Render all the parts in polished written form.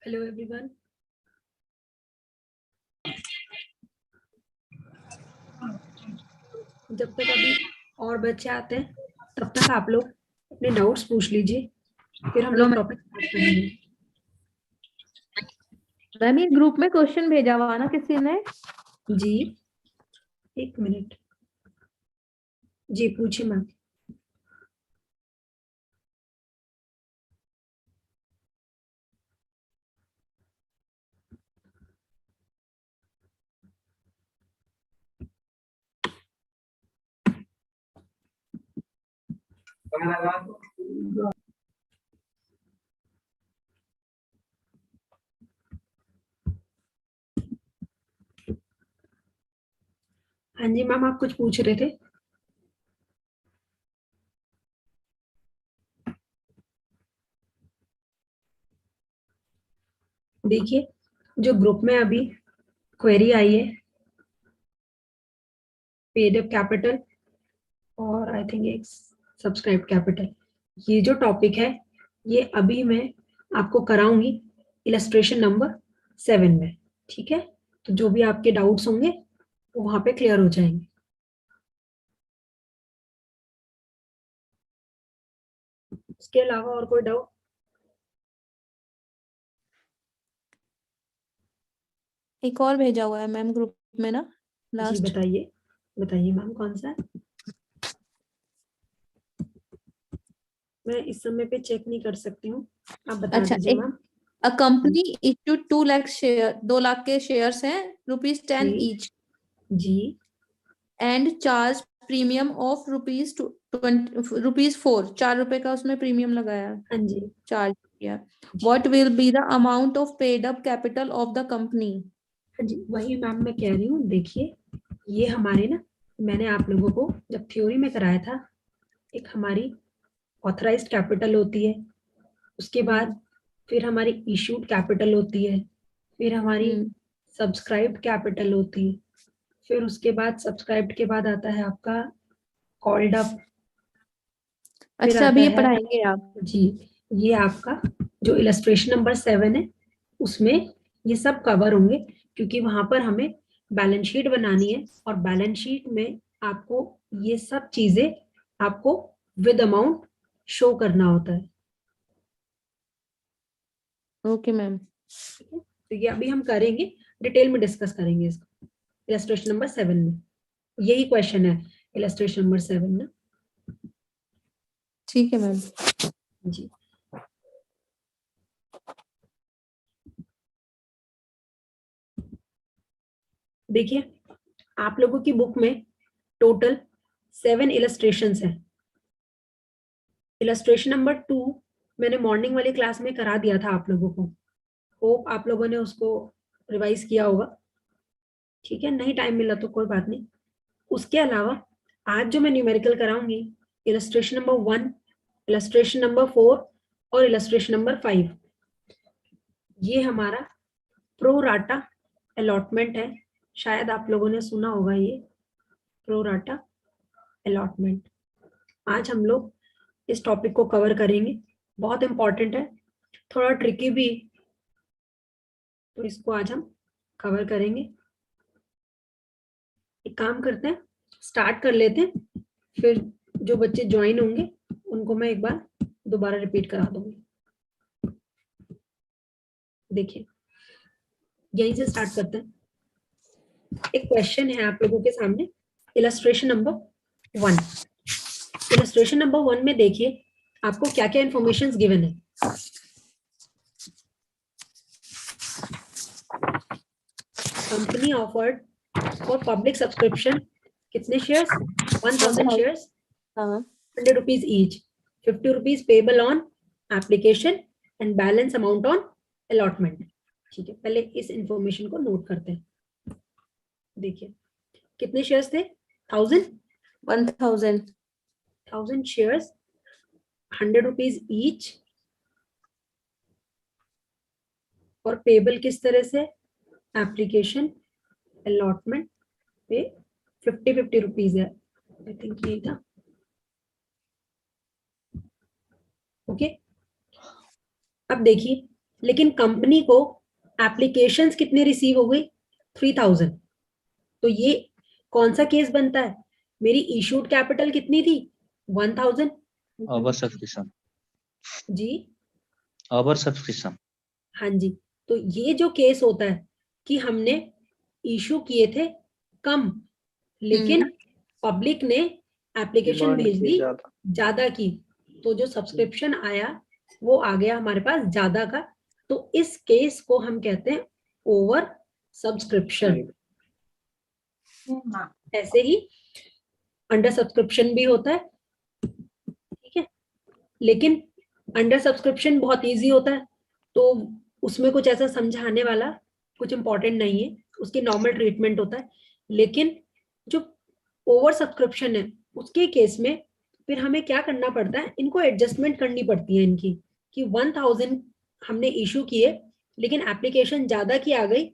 Hello everyone. जब तक अभी और बच्चे आते हैं तब तक आप लोग अपने डाउट्स पूछ लीजिए, फिर हम हेलो लोग टॉपिक स्टार्ट करेंगे। मैम, ये ग्रुप में क्वेश्चन भेजा हुआ ना किसी ने? जी, एक मिनट। जी पूछिए मैम। हाँ जी मैम, आप कुछ पूछ रहे थे। देखिए, जो ग्रुप में अभी क्वेरी आई है, पेड अप कैपिटल और आई थिंक एक सब्सक्राइब कैपिटल, ये जो टॉपिक है ये अभी मैं आपको कराऊंगी इलस्ट्रेशन नंबर 7 में। ठीक है, तो जो भी आपके डाउट्स होंगे वो वहां पे क्लियर हो जाएंगे। इसके अलावा और कोई डाउट? एक और भेजा हुआ है मैम ग्रुप में ना, जी लास्ट। बताइए, बताइए मैम कौन सा है? मैं इस समय पे चेक नहीं कर सकती हूँ, आप बता अच्छा, दीजिए एक ma'am. A company issue 2 lakh share, 2 lakh के शेयर्स हैं, ₹10 जी ईच, जी एंड चार्ज प्रीमियम ऑफ ₹4। ₹4 का उसमें प्रीमियम लगाया, हाँ जी चार्ज किया। जी what will be the amount of paid up capital of the company? हाँ जी, वही मैम मैं कह रही हूँ। देखिए, ये हमारे ना, मैंने आप लोगों को जब थ्योरी में कराया था, एक हमारी ऑथराइज्ड कैपिटल होती है, उसके बाद फिर हमारी इशूड कैपिटल होती है, फिर हमारी सब्सक्राइब्ड कैपिटल होती है, फिर उसके बाद सब्सक्राइब्ड के बाद आता है आपका कॉल्ड अप, फिर अच्छा, आता अभी ये है। पढ़ाएंगे आप? जी, ये आपका जो इलस्ट्रेशन नंबर 7 है उसमें ये सब कवर होंगे, क्योंकि वहां पर हमें बैलेंस शीट बनानी है और बैलेंस शीट में आपको ये सब चीजें आपको विद अमाउंट शो करना होता है। Okay ma'am. ठीक है, तो ये अभी हम करेंगे, डिटेल में डिस्कस करेंगे इसको इलस्ट्रेशन नंबर 7 में। यही क्वेश्चन है इलस्ट्रेशन नंबर 7 ना। ठीक है मैम। जी, देखिए, आप लोगों की बुक में टोटल 7 इलस्ट्रेशंस हैं। इलस्ट्रेशन नंबर 2 मैंने मॉर्निंग वाली क्लास में करा दिया था आप लोगों को। होप आप लोगों ने उसको रिवाइज किया होगा। ठीक है, नहीं टाइम मिला तो कोई बात नहीं। उसके अलावा आज जो मैं न्यूमेरिकल कराऊंगी, इलस्ट्रेशन नंबर 1, इलस्ट्रेशन नंबर 4 और इलस्ट्रेशन नंबर 5, ये हमारा प्रो राटा अलॉटमेंट है। शायद आप लोगों ने सुना होगा ये प्रो राटा अलॉटमेंट। आज हम लोग इस टॉपिक को कवर करेंगे, बहुत इंपॉर्टेंट है, थोड़ा ट्रिकी भी, तो इसको आज हम कवर करेंगे। एक काम करते हैं, स्टार्ट कर लेते हैं, फिर जो बच्चे ज्वाइन होंगे उनको मैं एक बार दोबारा रिपीट करा दूंगी। देखिए, यहीं से स्टार्ट करते हैं। एक क्वेश्चन है आप लोगों के सामने, इलस्ट्रेशन नंबर 1। इलस्ट्रेशन नंबर 1 में देखिए आपको क्या क्या इंफॉर्मेशन गिवन है। Company offered for public subscription कितने शेयर्स? 1000 शेयर्स, हाँ, ₹100 each, ₹50 payable on application and balance amount on allotment। ठीक है, पहले इस इंफॉर्मेशन को नोट करते हैं। देखिए, कितने शेयर्स थे? 1000, 1000। 1000 शेयर्स, ₹100 each, और पेबल किस तरह से? एप्लीकेशन, अलॉटमेंट पे 50 रुपीज है, आई थिंक ये था। ओके, अब देखिए लेकिन कंपनी को एप्लीकेशंस कितने रिसीव हो गई? 3000। तो ये कौन सा केस बनता है? मेरी इशूड कैपिटल कितनी थी? 1000। ओवर सब्सक्रिप्शन, जी ओवर सब्सक्रिप्शन। हाँ जी। तो ये जो केस होता है कि हमने इशू किए थे कम, लेकिन पब्लिक ने एप्लीकेशन डिमांड भेज की दी ज्यादा। ज्यादा की, तो जो सब्सक्रिप्शन आया वो आ गया हमारे पास ज्यादा का। तो इस केस को हम कहते हैं ओवर सब्सक्रिप्शन। ऐसे ही अंडर सब्सक्रिप्शन भी होता है, ठीक है। लेकिन अंडर सब्सक्रिप्शन बहुत इजी होता है, तो उसमें कुछ ऐसा समझाने वाला कुछ इंपॉर्टेंट नहीं है, उसकी नॉर्मल ट्रीटमेंट होता है। लेकिन जो ओवर सब्सक्रिप्शन है उसके केस में फिर हमें क्या करना पड़ता है, इनको एडजस्टमेंट करनी पड़ती है इनकी, कि 1000 हमने इशू किए लेकिन एप्लीकेशन ज्यादा की आ गई,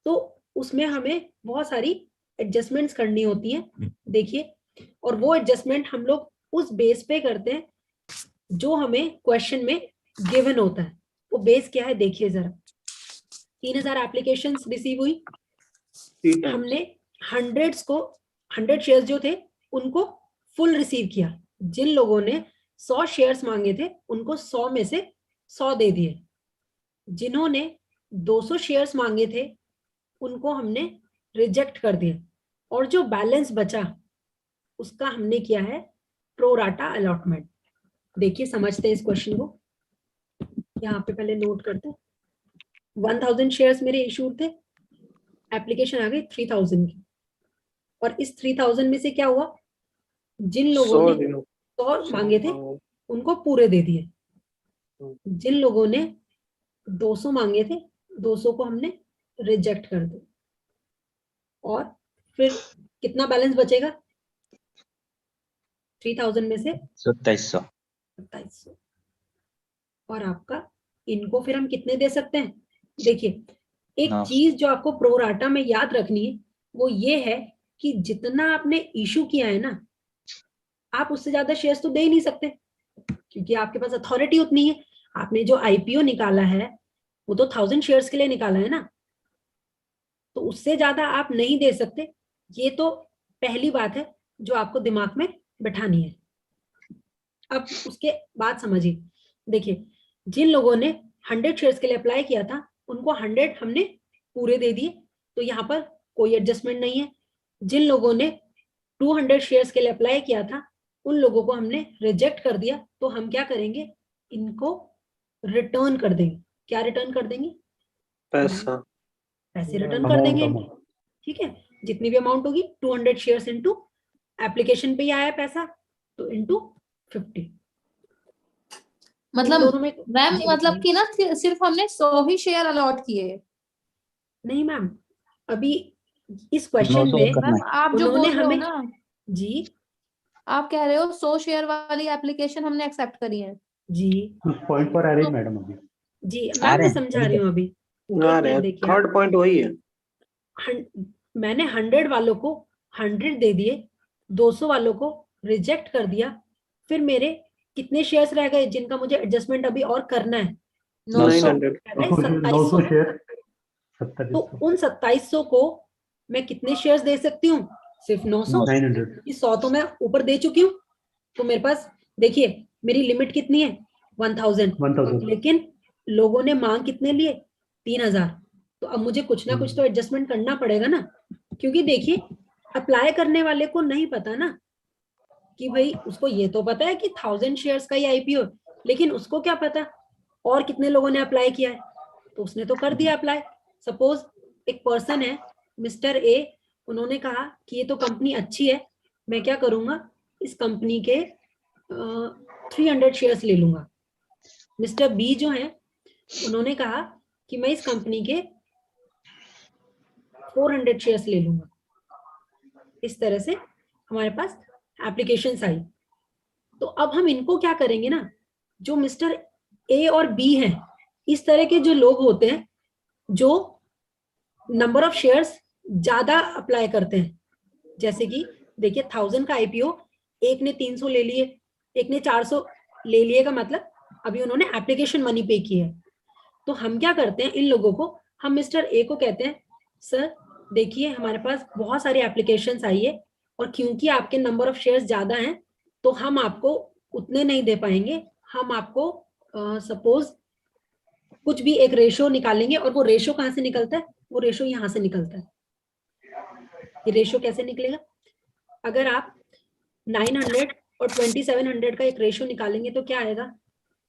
तो उसमें हमें बहुत सारी एडजस्टमेंट्स करनी होती हैं। देखिए, और वो एडजस्टमेंट हम लोग उस बेस पे करते हैं जो हमें क्वेश्चन में गिवन होता है। वो बेस क्या है देखिए जरा। 3000 एप्लीकेशन रिसीव हुई, हमने हंड्रेड्स को 100 शेयर्स जो थे उनको फुल रिसीव किया। जिन लोगों ने 100 शेयर्स मांगे थे उनको 100 में से 100 दे दिए। जिन्होंने 200 शेयर्स मांगे थे उनको हमने रिजेक्ट कर दिया, और जो बैलेंस बचा उसका हमने किया है प्रो राटा अलॉटमेंट। देखिए समझते हैं इस क्वेश्चन को। यहाँ पे पहले नोट करते हैं। 1000 शेयर्स मेरे इशूड थे, एप्लीकेशन आ गई 3000 की, और इस 3000 में से क्या हुआ, जिन लोगों ने 100 मांगे थे उनको पूरे दे दिए, जिन लोगों ने 200 मांगे थे 200 को हमने रिजेक्ट कर दिया, और फिर कितना बैलेंस बचेगा 3000 में से? 2700। 2700। और आपका इनको फिर हम कितने दे सकते हैं? देखिए, एक 900। चीज जो आपको प्रो राटा में याद रखनी है वो ये है कि जितना आपने इशू किया है ना, आप उससे ज्यादा शेयर्स तो दे ही नहीं सकते, क्योंकि आपके पास अथॉरिटी उतनी है। आपने जो आईपीओ निकाला है वो तो 1000 शेयर्स के लिए निकाला है ना, तो उससे ज्यादा आप नहीं दे सकते। ये तो पहली बात है जो आपको दिमाग में बैठानी है। अब उसके बाद समझिए, देखिए, जिन लोगों ने 100 शेयर्स के लिए अप्लाई किया था उनको 100 हमने पूरे दे दिए, तो यहाँ पर कोई एडजस्टमेंट नहीं है। जिन लोगों ने 200 शेयर्स के लिए अप्लाई किया था उन लोगों को हमने रिजेक्ट कर दिया, तो हम क्या करेंगे, इनको रिटर्न कर देंगे। क्या रिटर्न कर देंगे? पैसा, पैसे रिटर्न कर देंगे इनको, ठीक है। जितनी भी अमाउंट होगी 200 शेयर्स इंटू एप्लीकेशन पे ही आया पैसा, तो इंटू 50। मतलब दोनों में मैम जी मतलब बताइए। कि ना सिर्फ हमने 100 ही शेयर अलॉट किए। नहीं मैम, अभी इस क्वेश्चन 900 में करना मैम आप जो उन्होंने बोल रहे हो हमें ना, जी आप कह रहे हो 100 शेयर वाली एप्लीकेशन हमने एक्सेप्ट करी है। जी उस पॉइंट पर आ रही मैडम अभी। जी आ मैम रहे मैं हैं, समझा रही हूँ अभी। आ एक रहे मिनट हैं। देखिए, थर्ड पॉइंट वही है। मैंने 100 वालों को 100 दे दिए, 200 वालों को रिजेक्ट कर दिया, फिर मेरे कितने शेयर्स रह गए जिनका मुझे एडजस्टमेंट अभी और करना है? 900। 900। रह गए 900 2700। शेयर तो उन 2700 को मैं कितने शेयर्स दे सकती हूँ? सिर्फ 900, 900। क्योंकि 100 तो मैं ऊपर दे चुकी हूँ। तो मेरे पास देखिए मेरी लिमिट कितनी है? 1000। लेकिन लोगों ने मांग कितने लिए? 3000। तो अब मुझे कुछ ना कुछ तो एडजस्टमेंट करना पड़ेगा ना, क्योंकि देखिए अप्लाई करने वाले को नहीं पता ना कि भाई, उसको ये तो पता है कि 1000 शेयर्स का ही आईपीओ, लेकिन उसको क्या पता और कितने लोगों ने अप्लाई किया है। तो उसने तो कर दिया अप्लाई। सपोज एक पर्सन है मिस्टर ए, उन्होंने कहा कि ये तो कंपनी अच्छी है, मैं क्या करूंगा, इस कंपनी के 300 शेयर्स ले लूंगा। मिस्टर बी जो है उन्होंने कहा कि मैं इस कंपनी के 400 शेयर्स ले लूंगा। इस तरह से हमारे पास एप्लीकेशंस आई। तो अब हम इनको क्या करेंगे ना, जो मिस्टर ए और बी हैं, इस तरह के जो लोग होते हैं जो नंबर ऑफ शेयर्स ज्यादा अप्लाई करते हैं, जैसे कि देखिए 1000 का आईपीओ, एक ने 300 ले लिए, एक ने 400 ले लिए, का मतलब अभी उन्होंने एप्लीकेशन मनी पे की है। तो हम क्या करते हैं, इन लोगों को, हम मिस्टर ए को कहते हैं सर देखिए हमारे पास बहुत सारी एप्लीकेशंस आई है और क्योंकि आपके नंबर ऑफ शेयर्स ज्यादा हैं तो हम आपको उतने नहीं दे पाएंगे, हम आपको सपोज कुछ भी एक रेशो निकालेंगे। और वो रेशो कहाँ से निकलता है, वो रेशो यहाँ से निकलता है। ये रेशो कैसे निकलेगा, अगर आप 900 और 2700 का एक रेशो निकालेंगे तो क्या आएगा,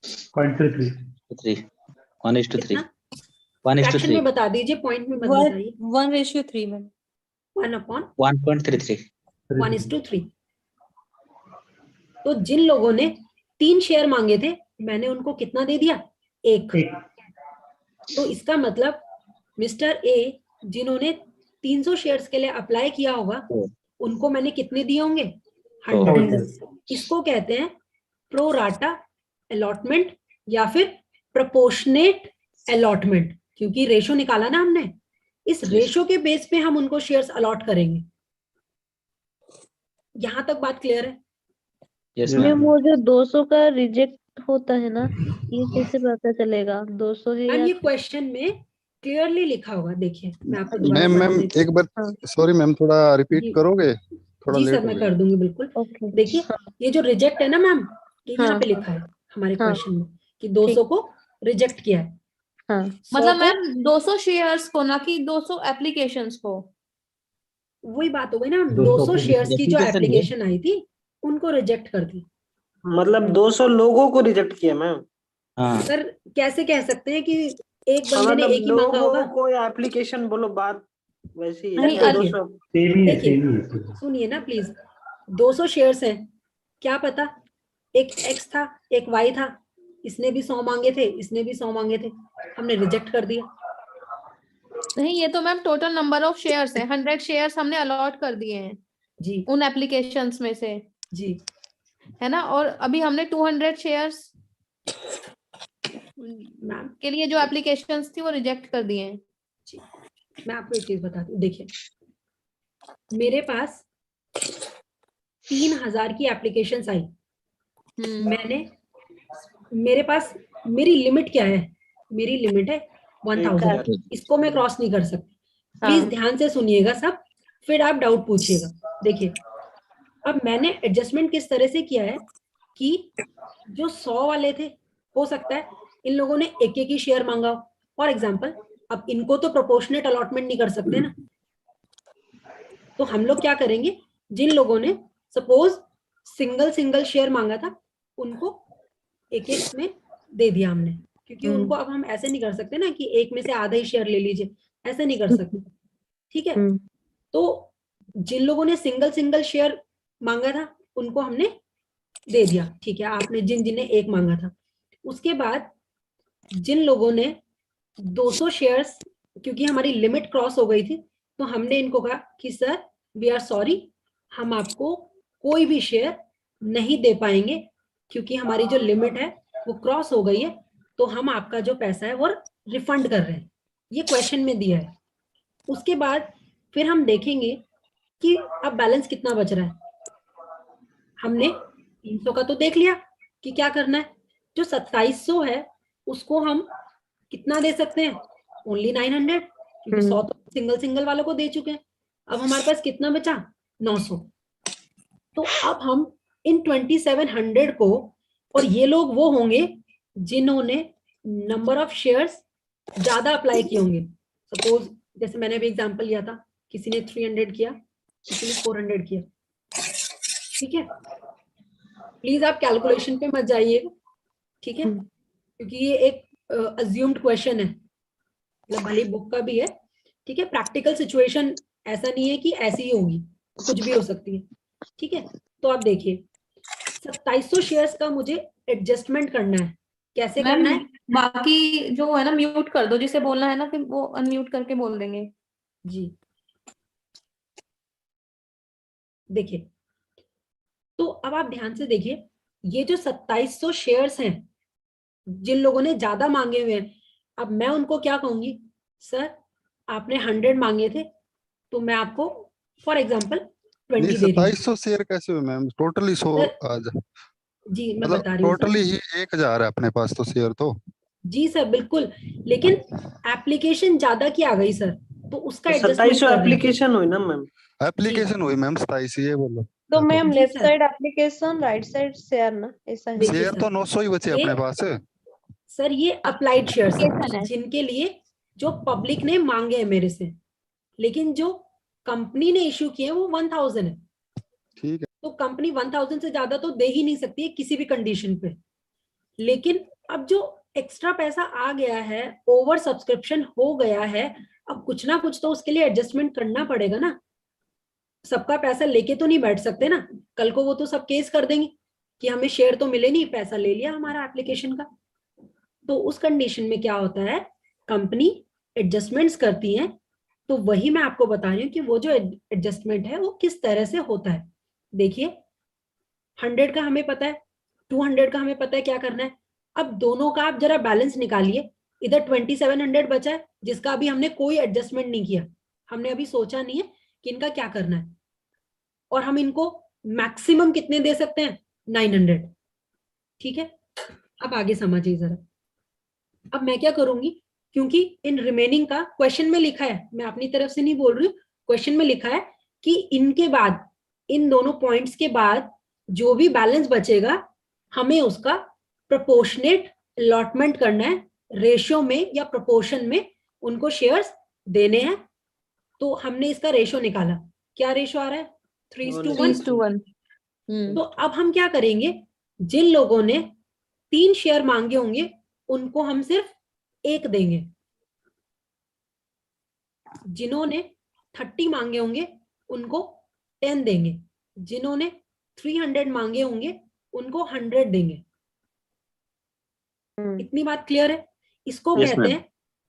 0.33 3 1:3 कितना 1:3 फ्रैक्शन में बता दीजिए, पॉइंट में मत बताइए। 1:3 मैम। 1.33 1:3। तो जिन लोगों ने 3 शेयर मांगे थे मैंने उनको कितना दे दिया, 1। एक तो इसका मतलब मिस्टर ए जिन्होंने 300 शेयर्स के लिए अप्लाई किया होगा उनको मैंने कितने दिए होंगे, 100। इसको कहते हैं प्रो राटा अलॉटमेंट या फिर प्रोपोर्शनेट अलॉटमेंट, क्योंकि रेशो निकाला ना हमने, इस रेशो के बेस पे हम उनको शेयर्स अलॉट करेंगे। यहां तक बात क्लियर है? यस मैम मैम वो जो 200 का रिजेक्ट होता है ना, ये कैसे पता चलेगा 200 है मैम या ये क्वेश्चन में क्लियरली लिखा होगा, देखिए मैं आपको दोबारा मैम पढ़ मैम देती हूँ। एक बार हाँ। सॉरी मैम, थोड़ा रिपीट जी। करोगे? थोड़ा जी लेट सर हो मैं गई। कर दूंगी बिल्कुल। ओके। देखिए ये जो रिजेक्ट है ना मैम, ये यहाँ हाँ। पे लिखा है हमारे हाँ। क्वेश्चन में कि 200 को रिजेक्ट किया है। हाँ 100 मतलब को, मैम 200 शेयर्स को, ना कि 200 एप्लीकेशंस को। वही बात हो गई ना, 200 200 शेयर्स की जो application है। एप्लीकेशन आई थी उनको रिजेक्ट कर दी। मतलब 200 लोगों को रिजेक्ट किया मैम। हाँ सर कैसे कह सकते हैं कि एक बंदे ने मतलब एक ही मांगा होगा? लोगों को एप्लीकेशन बोलो, बात वैसी है नहीं, तो देखिए 200। सेम ही है, देखिए सेम ही है। सुनिए ना प्लीज, 200 शेयर्स हैं, क्या पता एक एक्स था एक वाई था, इसने भी 100 मांगे थे इसने भी 100 मांगे थे, हमने रिजेक्ट कर दिया। नहीं, ये तो ma'am total number of shares है, 100 शेयर्स हमने अलॉट कर दिए हैं जी उन एप्लीकेशंस में से, जी है ना। और अभी हमने 200 शेयर्स मैम, के लिए जो एप्लीकेशंस थी वो रिजेक्ट कर दिए हैं। मैं आपको एक चीज बताती हूँ, देखिए मेरे पास 3000 की एप्लीकेशंस आई, मैंने, मेरे पास मेरी लिमिट क्या है, मेरी लिमिट है 1000, इसको मैं क्रॉस नहीं कर सकती। प्लीज हाँ। ध्यान से सुनिएगा सब, फिर आप डाउट पूछिएगा। देखिए अब मैंने एडजस्टमेंट किस तरह से किया है कि जो 100 वाले थे, हो सकता है इन लोगों ने एक एक ही शेयर मांगा हो फॉर एग्जाम्पल, अब इनको तो प्रोपोर्शनेट अलॉटमेंट नहीं कर सकते ना, तो हम लोग क्या करेंगे, जिन लोगों ने सपोज सिंगल शेयर मांगा था उनको एक एक में दे दिया हमने, क्योंकि उनको अब हम ऐसे नहीं कर सकते ना कि एक में से आधा ही शेयर ले लीजिए, ऐसे नहीं कर सकते। ठीक है, तो जिन लोगों ने सिंगल शेयर मांगा था उनको हमने दे दिया, ठीक है, आपने जिन्हें एक मांगा था। उसके बाद जिन लोगों ने 200 शेयर्स, क्योंकि हमारी लिमिट क्रॉस हो गई थी, तो हमने इनको कहा कि सर वी आर सॉरी, हम आपको कोई भी शेयर नहीं दे पाएंगे क्योंकि हमारी जो लिमिट है वो क्रॉस हो गई है, तो हम आपका जो पैसा है वो रिफंड कर रहे हैं, ये क्वेश्चन में दिया है। उसके बाद फिर हम देखेंगे कि अब बैलेंस कितना बच रहा है। हमने 300 का तो देख लिया कि क्या करना है, जो 2700 है उसको हम कितना दे सकते हैं, ओनली 900, क्योंकि 100 तो सिंगल वालों को दे चुके हैं। अब हमारे पास कितना बचा, 900। तो अब हम इन 2700 को, और ये लोग वो होंगे जिन्होंने नंबर ऑफ शेयर्स ज्यादा अप्लाई किए होंगे। सपोज जैसे मैंने भी एग्जांपल लिया था, किसी ने 300 किया, किसी ने 400 किया। ठीक है, प्लीज आप कैलकुलेशन पे मत जाइएगा, ठीक है, क्योंकि ये एक अज्यूम्ड क्वेश्चन है, मतलब भले बुक का भी है, ठीक है, प्रैक्टिकल सिचुएशन ऐसा नहीं है कि ऐसी ही होगी, कुछ भी हो सकती है। ठीक है, तो आप देखिए 2700 शेयर्स का मुझे एडजस्टमेंट करना है, कैसे मैम करना है? बाकी जो है ना म्यूट कर दो, जिसे बोलना है ना फिर वो अनम्यूट करके बोल देंगे। जी देखिए, तो अब आप ध्यान से देखिए, ये जो 2700 शेयर्स हैं जिन लोगों ने ज्यादा मांगे हुए हैं, अब मैं उनको क्या कहूंगी, सर आपने 100 मांगे थे तो मैं आपको फॉर एग्जांपल 20 दे रही हूँ। 2700 शेयर कैसे हुए मैम? टोटली 100 सर, आज जी मैं मतलब बता रही हूँ सर। टोटली ही 1000 है अपने पास तो शेयर तो। जी सर बिल्कुल, लेकिन एप्लीकेशन ज्यादा की आ गई सर, तो उसका एडजस्टमेंट 2700 कर रहे हैं। एप्लीकेशन हुई ना मैम। एप्लीकेशन हुई मैम 27, ये बोलो। तो मैम जी left sir. Side application, right side share ना, ऐसा है। देखिए शेयर सर, तो 900 ही बचे ये अपने पास। सर ये अप्लाइड शेयर्स Application है है। जिनके लिए जो पब्लिक ने मांगे हैं मेरे से, लेकिन जो कंपनी ने इश्यू किए हैं वो 1000 है। ठीक है। तो कंपनी 1000 से ज्यादा तो दे ही नहीं सकती है किसी भी कंडीशन पे। लेकिन अब जो एक्स्ट्रा पैसा आ गया है, ओवर सब्सक्रिप्शन हो गया है, अब कुछ ना कुछ तो उसके लिए एडजस्टमेंट करना पड़ेगा ना। सबका पैसा लेके तो नहीं बैठ सकते ना, कल को वो तो सब केस कर देंगे कि हमें शेयर तो मिले नहीं, पैसा ले लिया हमारा एप्लीकेशन का। तो उस कंडीशन में क्या होता है, कंपनी एडजस्टमेंट्स करती है। तो वही मैं आपको बता रही हूँ कि वो जो एडजस्टमेंट है वो किस तरह से होता है। देखिए 100 का हमें पता है, 200 का हमें पता है क्या करना है। अब दोनों का आप जरा बैलेंस निकालिए। इधर 2700 बचा है जिसका अभी हमने कोई एडजस्टमेंट नहीं किया, हमने अभी सोचा नहीं है कि इनका क्या करना है, और हम इनको मैक्सिमम कितने दे सकते हैं, 900। ठीक है, अब आगे समझिए जरा। अब मैं क्या करूंगी, क्योंकि इन रिमेनिंग का क्वेश्चन में लिखा है, मैं अपनी तरफ से नहीं बोल रही हूँ, क्वेश्चन में लिखा है कि इनके बाद, इन दोनों पॉइंट्स के बाद जो भी बैलेंस बचेगा हमें उसका प्रोपोर्शनेट अलॉटमेंट करना है, रेशियो में या प्रोपोर्शन में उनको शेयर्स देने हैं। तो हमने इसका रेशियो निकाला, क्या रेशियो आ रहा है, 3:1। 3:1। तो अब हम क्या करेंगे, जिन लोगों ने 3 शेयर मांगे होंगे उनको हम सिर्फ 1 देंगे, जिन्होंने 30 मांगे होंगे उनको 10 देंगे, जिन्होंने 300 मांगे होंगे उनको 100 देंगे। इतनी बात क्लियर है। इसको Yes, कहते ma'am. हैं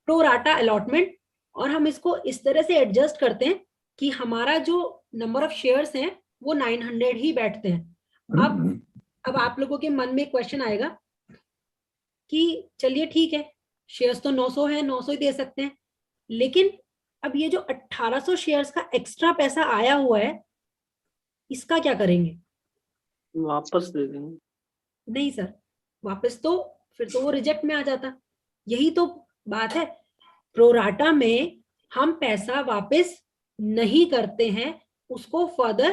प्रो राटा अलॉटमेंट। और हम इसको इस तरह से एडजस्ट करते हैं कि हमारा जो नंबर ऑफ शेयर्स हैं वो 900 ही बैठते हैं। अब आप लोगों के मन में क्वेश्चन आएगा कि चलिए ठीक है, शेयर्स तो 900 है, 900 ही दे सकते हैं, लेकिन अब ये जो 1800 शेयर्स का एक्स्ट्रा पैसा आया हुआ है इसका क्या करेंगे। वापस दे देंगे। नहीं सर, वापस तो फिर तो वो रिजेक्ट में आ जाता। यही तो बात है, प्रोराटा में हम पैसा वापस नहीं करते हैं, उसको फर्दर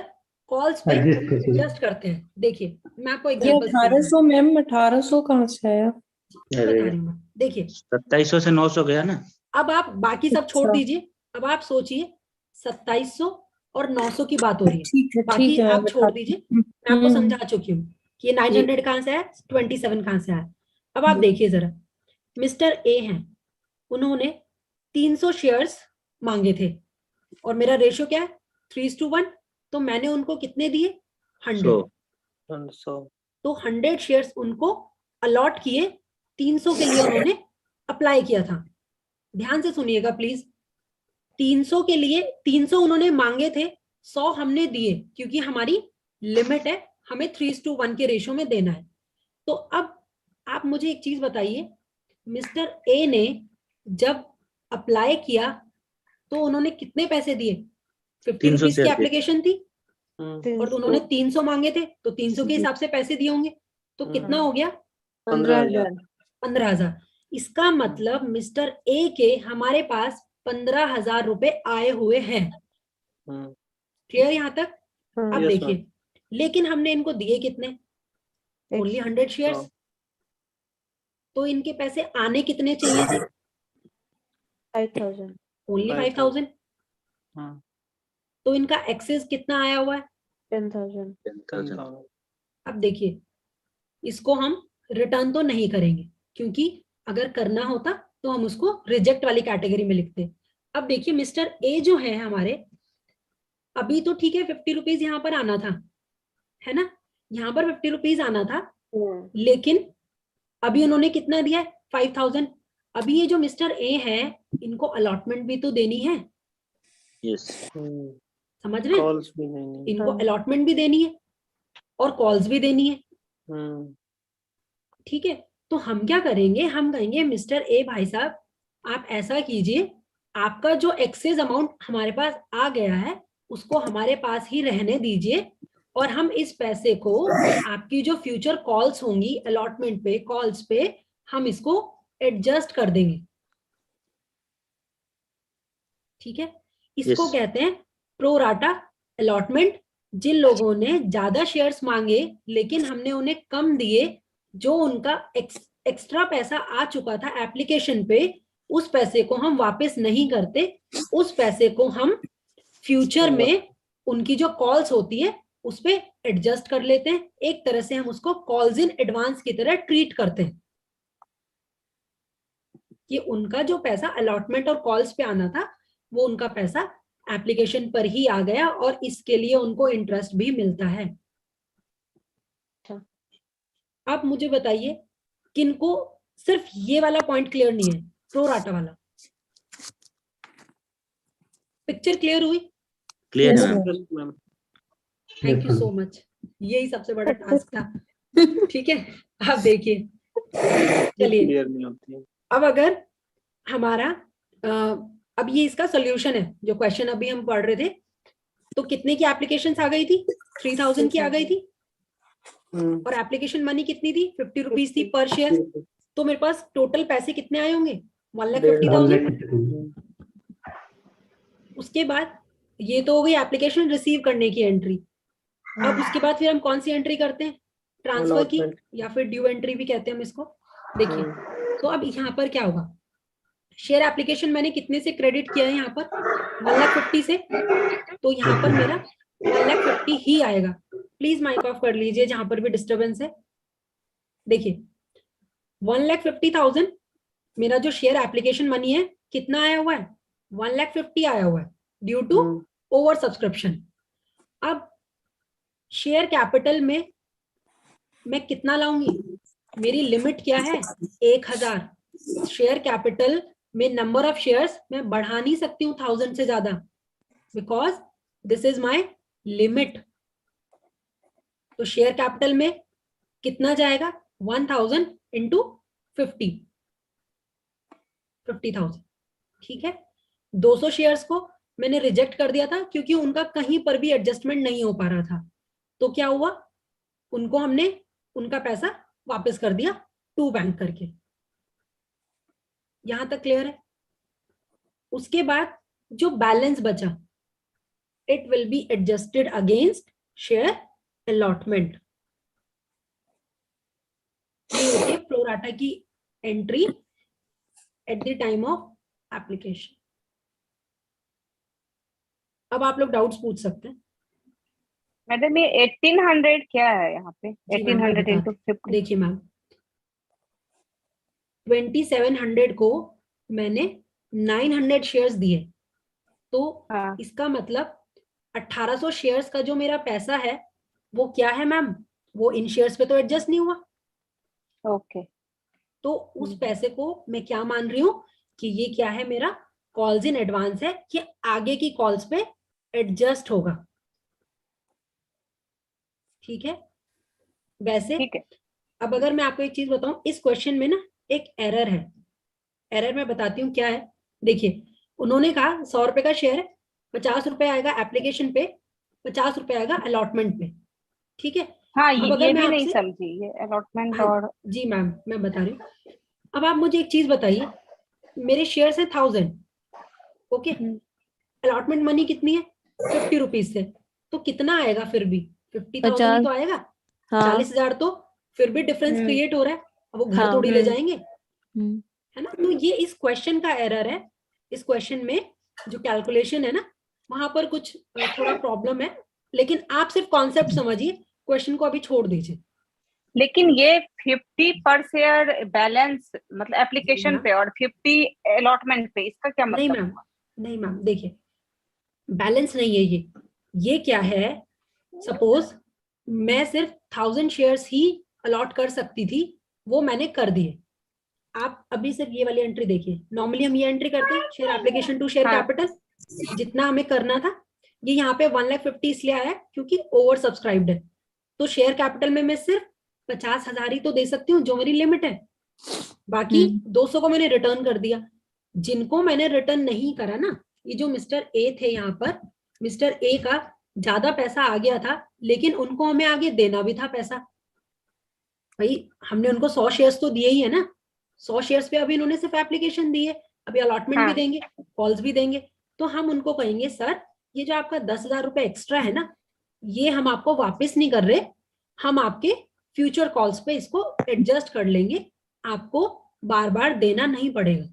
कॉल्स पे Adjust करके। एडजस्ट करते हैं। देखिए मैं आपको ये एग्जांपल 1800 मैम, 1800 कहाँ से आया? बता रही हूँ। देखिए 2700 से 900 गया ना। अब आप बाकी सब छोड़ अच्छा। दीजिए, अब आप सोचिए 2700 और 900 की बात हो रही है, ठीक है बाकी मैं आप छोड़ बताती दीजिए। हूँ। मैं आपको समझा चुकी हूँ कि ये 900 कहाँ से आया, 27 कहाँ से आया। अब आप देखिए जरा, मिस्टर ए हैं, उन्होंने 300 शेयर्स मांगे थे और मेरा रेशियो क्या है, 3:1। तो मैंने उनको कितने दिए, 100। 100। तो 100 शेयर्स उनको अलॉट किए, 300 के लिए उन्होंने अप्लाई किया था। ध्यान से सुनिएगा प्लीज, 300 के लिए 300 उन्होंने मांगे थे, 100 हमने दिए, क्योंकि हमारी लिमिट है, हमें 3:1 के रेशियो में देना है। तो अब आप मुझे एक चीज बताइए, मिस्टर ए ने जब अप्लाई किया तो उन्होंने कितने पैसे दिए, 50 300 रुपीज की शेयर थे। एप्लीकेशन थी हम्म, और तो उन्होंने 300 मांगे थे, तो 300 के हिसाब से पैसे दिए होंगे, तो कितना हो गया, 15,000। 15,000। इसका मतलब मिस्टर ए के हमारे पास 15,000 रुपए आए हुए हैं। हम्म, क्लियर यहाँ तक। अब Yes, देखिए, लेकिन हमने इनको दिए कितने, ओनली 100 शेयर्स। हाँ। तो इनके पैसे आने कितने चाहिए थे, 5000। ओनली 5,000। 5,000। हाँ, तो इनका एक्सेस कितना आया हुआ है, 10,000। 10,000। अब देखिए इसको हम रिटर्न तो नहीं करेंगे, क्योंकि अगर करना होता तो हम उसको रिजेक्ट वाली कैटेगरी में लिखते। अब देखिए मिस्टर ए जो है हमारे, अभी तो ठीक है 50 रुपीज यहाँ पर आना था, है ना, यहाँ पर 50 रुपीज आना था, लेकिन अभी उन्होंने कितना दिया है, 5,000। अभी ये जो मिस्टर ए है इनको अलॉटमेंट भी तो देनी है, Yes. समझ रहे हैं, कॉल्स भी नहीं। इनको अलॉटमेंट भी देनी है और कॉल्स भी देनी है। हम्म, ठीक है, तो हम क्या करेंगे, हम कहेंगे मिस्टर ए भाई साहब आप ऐसा कीजिए, आपका जो एक्सेस अमाउंट हमारे पास आ गया है उसको हमारे पास ही रहने दीजिए, और हम इस पैसे को आपकी जो फ्यूचर कॉल्स होंगी अलॉटमेंट पे, कॉल्स पे, हम इसको एडजस्ट कर देंगे, ठीक है। इसको Yes. कहते हैं प्रो राटा अलॉटमेंट। जिन लोगों ने ज्यादा शेयर्स मांगे लेकिन हमने उन्हें कम दिए, जो उनका एक्स्ट्रा पैसा आ चुका था एप्लीकेशन पे, उस पैसे को हम वापस नहीं करते, उस पैसे को हम फ्यूचर में उनकी जो कॉल्स होती है उस पे एडजस्ट कर लेते हैं। एक तरह से हम उसको कॉल्स इन एडवांस की तरह ट्रीट करते हैं कि उनका जो पैसा अलॉटमेंट और कॉल्स पे आना था वो उनका पैसा एप्लीकेशन पर ही आ गया और इसके लिए उनको इंटरेस्ट भी मिलता है। आप मुझे बताइए किनको सिर्फ ये वाला पॉइंट क्लियर नहीं है, प्रो राटा वाला। पिक्चर क्लियर हुई? क्लियर Yes, है ma'am. ma'am. Ma'am thank you so much, यही सबसे बड़ा टास्क था। ठीक है, आप देखिए, चलिए क्लियर नहीं होती है। अब अगर हमारा अब ये इसका सोल्यूशन है, जो क्वेश्चन अभी हम पढ़ रहे थे, तो कितने की एप्लीकेशंस आ गई थी? 3000 की आ गई थी और एप्लीकेशन मनी कितनी थी? 50 रुपीज थी पर शेयर। तो मेरे पास टोटल पैसे कितने आए होंगे? 1,50,000। उसके बाद ये तो हो गई एप्लीकेशन रिसीव करने की एंट्री। अब उसके बाद फिर हम कौन सी एंट्री करते हैं? ट्रांसफर की, या फिर ड्यू एंट्री भी कहते हैं हम इसको। देखिए, तो अब यहाँ पर क्या होगा? शेयर एप्लीकेशन मैंने कितने से क्रेडिट किया है? यहाँ पर 1,50,000 से, तो यहाँ पर मेरा 1,50,000 ही आएगा। प्लीज माइक ऑफ कर लीजिए जहां पर भी डिस्टर्बेंस है। देखिए 1,50,000 मेरा जो शेयर एप्लीकेशन मनी है कितना आया हुआ है? 1,50,000 आया हुआ है ड्यू टू ओवर सब्सक्रिप्शन। अब शेयर कैपिटल में मैं कितना लाऊंगी? मेरी लिमिट क्या है? 1,000। शेयर कैपिटल में नंबर ऑफ शेयर्स मैं बढ़ा नहीं सकती हूँ 1000 से ज्यादा, because this is my limit. तो शेयर कैपिटल में कितना जाएगा? 1000 इंटू 50,000। ठीक है, 200 शेयर्स को मैंने रिजेक्ट कर दिया था क्योंकि उनका कहीं पर भी एडजस्टमेंट नहीं हो पा रहा था। तो क्या हुआ? उनको हमने उनका पैसा वापस कर दिया टू बैंक करके। यहां तक क्लियर है? उसके बाद जो बैलेंस बचा, it will be adjusted against share allotment. ये होती है प्रो राटा की entry at the time of application. अब आप लोग डाउट्स पूछ सकते हैं। मैडम ये 1800 क्या है यहाँ पे? जी मैम, मैं 1800 बताती इंटू हूँ। 50। देखिए मैम, 2700 को मैंने 900 शेयर्स दिए, तो हाँ इसका मतलब 1800 शेयर्स का जो मेरा पैसा है वो क्या है मैम? वो इन शेयर्स पे तो एडजस्ट नहीं हुआ। ओके। तो उस पैसे को मैं क्या मान रही हूँ कि ये क्या है? मेरा कॉल्स इन एडवांस है, कि आगे की कॉल्स पे एडजस्ट होगा। ठीक है, वैसे ठीक है। अब अगर मैं आपको एक चीज बताऊं, इस क्वेश्चन में ना एक एरर है। एरर मैं बताती हूँ क्या है। देखिए, उन्होंने कहा 100 रुपए का शेयर है, 50 रुपए आएगा एप्लीकेशन पे, 50 रुपए आएगा अलॉटमेंट पे। ठीक है, हाँ अब अगर ये मैं भी नहीं आपसे- समझी, ये अलॉटमेंट हाँ, और जी मैम मैं बता रही हूँ। अब आप मुझे एक चीज बताइए, मेरे शेयर्स है 1000, ओके, अलॉटमेंट मनी कितनी है? 50 रुपीज से, तो कितना आएगा फिर भी? 50,000 ही 50। तो आएगा। हाँ 40,000 तो फिर भी डिफरेंस हम्म। क्रिएट हो रहा है। अब वो घर हाँ, थोड़ी ले जाएंगे, हम्म, है ना? तो ये इस क्वेश्चन का एरर है। इस क्वेश्चन में जो कैलकुलेशन है ना, वहां पर कुछ थोड़ा प्रॉब्लम है, लेकिन आप सिर्फ कॉन्सेप्ट समझिए, क्वेश्चन को अभी छोड़ दीजिए। लेकिन ये 50 पर शेयर बैलेंस मतलब एप्लीकेशन मैम। पे और 50 अलॉटमेंट पे, इसका क्या नहीं मतलब? मैम, नहीं मैम, देखिए बैलेंस नहीं है ये क्या है? सपोज मैं सिर्फ 1000 शेयर्स ही अलॉट कर सकती थी, वो मैंने कर दिए। आप अभी सिर्फ ये वाली एंट्री देखिए। नॉर्मली हम ये एंट्री करते हैं, शेयर एप्लीकेशन टू शेयर हाँ। कैपिटल, जितना हमें करना था। ये यहाँ पे 1,50,000 इसलिए आया क्योंकि ओवर सब्सक्राइब्ड है। तो शेयर कैपिटल में मैं सिर्फ 50,000 ही तो दे सकती हूँ, जो मेरी लिमिट है। बाकी 200 को मैंने रिटर्न कर दिया। जिनको मैंने रिटर्न नहीं करा ना, ये जो मिस्टर ए थे, यहाँ पर मिस्टर ए का ज्यादा पैसा आ गया था, लेकिन उनको हमें आगे देना भी था पैसा। भाई हमने उनको 100 शेयर्स तो दिए ही है ना, 100 शेयर्स पे अभी इन्होंने सिर्फ एप्लीकेशन दी है, अभी अलॉटमेंट भी हाँ। देंगे, कॉल्स भी देंगे, तो हम उनको कहेंगे सर ये जो आपका 10,000 रुपए एक्स्ट्रा है ना, ये हम आपको वापस नहीं कर रहे, हम आपके फ्यूचर कॉल्स पे इसको एडजस्ट कर लेंगे, आपको बार बार देना नहीं पड़ेगा।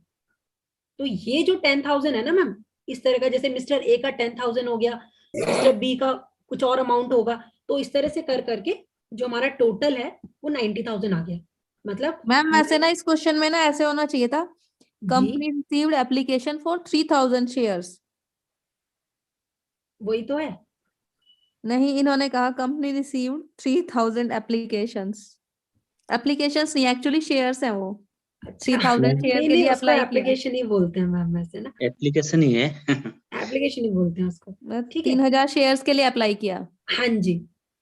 तो ये जो 10,000 है ना मैम, इस तरह का, जैसे मिस्टर ए का 10,000 हो गया, मिस्टर बी का कुछ और अमाउंट होगा, तो इस तरह से कर करके जो हमारा टोटल है वो 90,000 आ गया। मतलब मैम वैसे ना इस क्वेश्चन में ना ऐसे होना चाहिए था, जी, company received application for 3000 shares. वही तो है। नहीं, इन्होंने कहा कंपनी रिसीव्ड 3000 एप्लीकेशंस। एप्लीकेशंस नहीं, एक्चुअली शेयर्स हैं वो। 3000 शेयर नहीं के नहीं, लिए उसको अप्लाई किया। एप्लीकेशन ही बोलते हैं मैम वैसे ना, एप्लीकेशन ही है। एप्लीकेशन ही बोलते हैं उसको। ठीक है। 3000 शेयर्स के लिए अप्लाई किया। हाँ जी,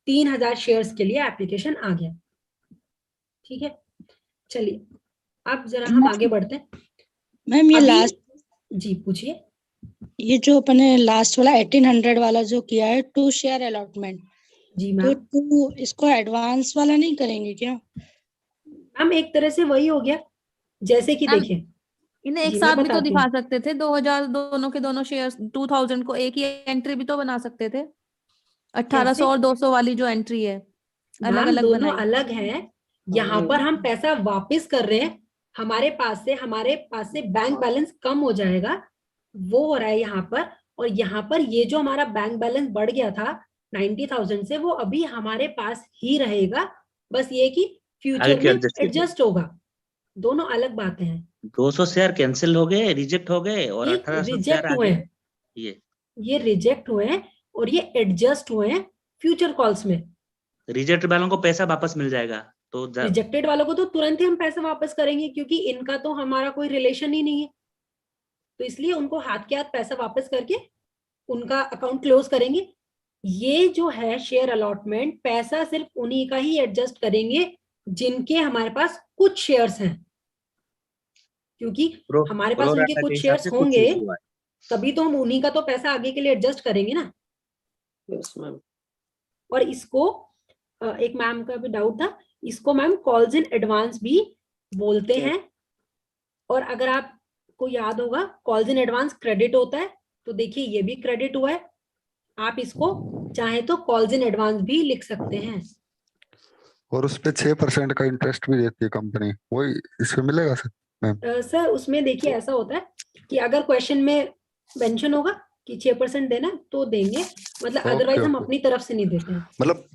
3,000 शेयर्स के लिए एप्लीकेशन आ गया। ठीक है, चलिए अब जरा हम आगे बढ़ते हैं। मैम ये अभी- लास्ट, जी पूछिए। ये जो अपने लास्ट वाला 1800 वाला जो किया है 2 शेयर अलॉटमेंट, जी तो मैम, 2 इसको एडवांस वाला नहीं करेंगे क्या? मैम एक तरह से वही हो गया, जैसे कि मैम, देखिए इन्हें एक जी, साथ मैं भी तो बताती दिखा हूँ। सकते थे, 2000 दोनों के दोनों शेयर्स, 2000 को एक ही एंट्री भी तो बना सकते थे। 1800 और 200 वाली जो एंट्री है अलग मैम अलग दोनों बनाई। अलग है, यहाँ पर हम पैसा वापस कर रहे हैं, हमारे पास से बैंक बैलेंस कम हो जाएगा, वो हो रहा है यहाँ पर। और यहाँ पर ये जो हमारा बैंक बैलेंस बढ़ गया था 90,000 से, वो अभी हमारे पास ही रहेगा, बस ये कि आगे फ्यूचर के में adjust कीजिए। एडजस्ट होगा। दोनों अलग बातें हैं। 200 शेयर कैंसिल हो गए, रिजेक्ट हो गए, और एक 1800 शेयर रिजेक्ट आ हुए गए। हैं, ये रिजेक्ट हुए हैं और ये एडजस्ट हुए हैं फ्यूचर कॉल्स में। रिजेक्ट वालों को पैसा वापस मिल जाएगा। तो रिजेक्टेड वालों को तो तुरंत ही हम पैसे वापस करेंगे, क्योंकि इनका तो हमारा कोई रिलेशन ही नहीं है, तो इसलिए उनको हाथ के हाथ पैसा वापस करके उनका अकाउंट क्लोज करेंगे। ये जो है शेयर अलॉटमेंट, पैसा सिर्फ उन्हीं का ही एडजस्ट करेंगे जिनके हमारे पास कुछ शेयर्स हैं, क्योंकि हमारे पास उनके प्रोराटा के कुछ हिसाब शेयर्स से कुछ होंगे, issue हुआ है। तभी तो हम उन्हीं का तो पैसा आगे के लिए एडजस्ट करेंगे ना। Yes ma'am. और इसको एक मैम का भी डाउट था, इसको मैम कॉल्स इन एडवांस भी बोलते हैं। और अगर आपको याद होगा, कॉल्स इन एडवांस क्रेडिट होता है, तो देखिए ये भी क्रेडिट हुआ है, आप इसको चाहे तो कॉल्स इन एडवांस भी लिख सकते हैं। और उस पे 6% का इंटरेस्ट भी देती है कंपनी, वही इसमें मिलेगा सर? सर उसमें देखिए ऐसा होता है कि अगर क्वेश्चन में मेंशन होगा कि 6% देना है, तो देंगे, मतलब ओके, अदरवाइज हम ओके। अपनी तरफ से नहीं देते हैं। मतलब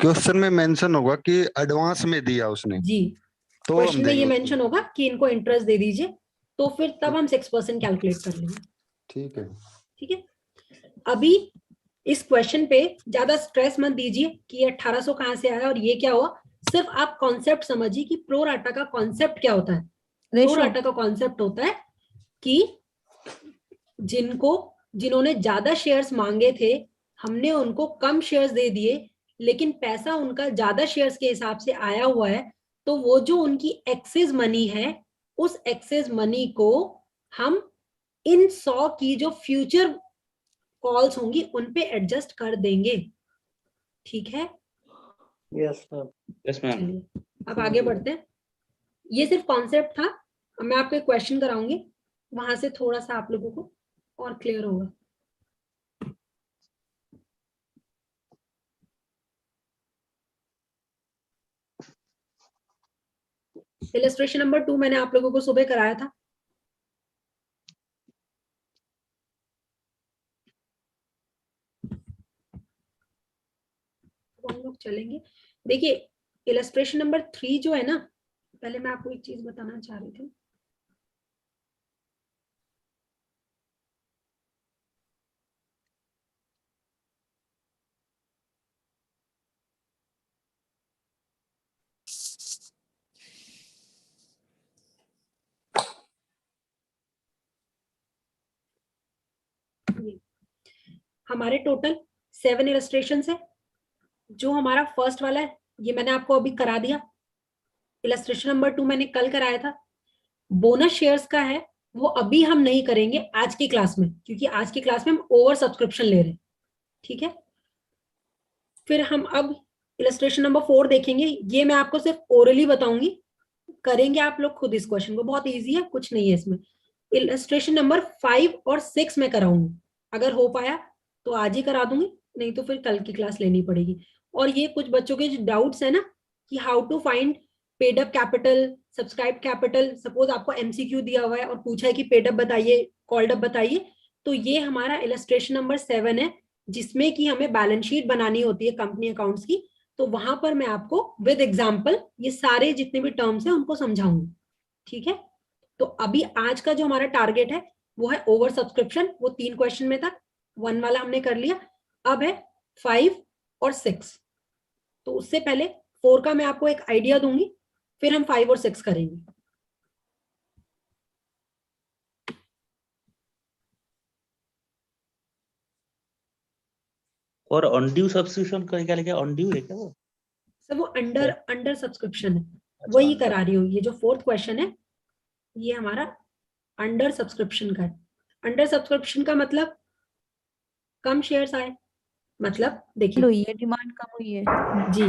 क्वेश्चन में मेंशन होगा कि एडवांस में दिया उसने, जी, तो हम क्वेश्चन में ये देंगे। मेंशन होगा कि इनको इंटरेस्ट दे दीजिए, तो फिर तब हम 6% कैलकुलेट कर लेंगे। ठीक है। ठीक है, अभी इस क्वेश्चन पे ज्यादा स्ट्रेस मत दीजिए कि ये 1800 कहां से आया और ये क्या हुआ, सिर्फ आप कॉन्सेप्ट समझिए कि प्रोराटा का कॉन्सेप्ट क्या होता है। प्रोराटा का कॉन्सेप्ट होता है कि जिन्होंने ज्यादा शेयर्स मांगे थे, हमने उनको कम शेयर्स दे दिए, लेकिन पैसा उनका ज्यादा शेयर्स के हिसाब से आया हुआ है, तो वो जो उनकी एक्सेस मनी है, उस एक्सेस मनी को हम इन 100 की जो फ्यूचर कॉल्स होंगी उन पे एडजस्ट कर देंगे। ठीक है, यस मैम। Yes ma'am. चलिए अब आगे बढ़ते हैं। ये सिर्फ कॉन्सेप्ट था, अब मैं आपको एक क्वेश्चन कराऊंगी, वहां से थोड़ा सा आप लोगों को और क्लियर होगा। इलस्ट्रेशन नंबर 2 मैंने आप लोगों को सुबह कराया था। हम लोग चलेंगे, देखिए इलस्ट्रेशन नंबर 3 जो है ना, पहले मैं आपको एक चीज बताना चाह रही थी। हमारे टोटल 7 इलस्ट्रेशन है। जो हमारा फर्स्ट वाला है ये मैंने आपको अभी करा दिया। इलस्ट्रेशन नंबर 2 मैंने कल कराया था। बोनस शेयर्स का है वो अभी हम नहीं करेंगे आज की क्लास में, क्योंकि आज की क्लास में हम ओवर सब्सक्रिप्शन ले रहे हैं। ठीक है, फिर हम अब इलस्ट्रेशन नंबर 4 देखेंगे। ये मैं आपको सिर्फ ओरली बताऊंगी, करेंगे आप लोग खुद इस क्वेश्चन को, बहुत इजी है, कुछ नहीं है इसमें। इलस्ट्रेशन नंबर 5 और 6 में कराऊंगी, अगर हो पाया तो आज ही करा दूंगी, नहीं तो फिर कल की क्लास लेनी पड़ेगी। और ये कुछ बच्चों के जो डाउट्स है ना कि how to find paid up capital, subscribe capital, suppose आपको एमसीक्यू दिया हुआ है और पूछा है कि पेड अप बताइए, कॉल्ड अप बताइए, तो ये हमारा इलस्ट्रेशन नंबर 7 है, जिसमें कि हमें बैलेंस शीट बनानी होती है कंपनी अकाउंट्स की। तो वहां पर मैं आपको विद एग्जांपल ये सारे जितने भी टर्म्स हैं उनको समझाऊंगी, ठीक है। तो अभी आज का जो हमारा टारगेट है वो है ओवर सब्सक्रिप्शन, वो 3 क्वेश्चन में था, 1 वाला हमने कर लिया, अब है 5 और 6। तो उससे पहले 4 का मैं आपको एक आइडिया दूंगी, फिर हम 5 और 6 करेंगे। और अनड्यू सब्सक्रिप्शन का क्या लिखा है, अनड्यू है क्या वो? सर वो अंडर सब्सक्रिप्शन है, वही करा रही हूँ। ये जो 4th क्वेश्चन है ये हमारा अंडर सब्सक्रिप्शन का है। अंडर सब्सक्रिप्शन का मतलब कम शेयर्स आए, मतलब देखिए हुई है, डिमांड कम हुई है। जी,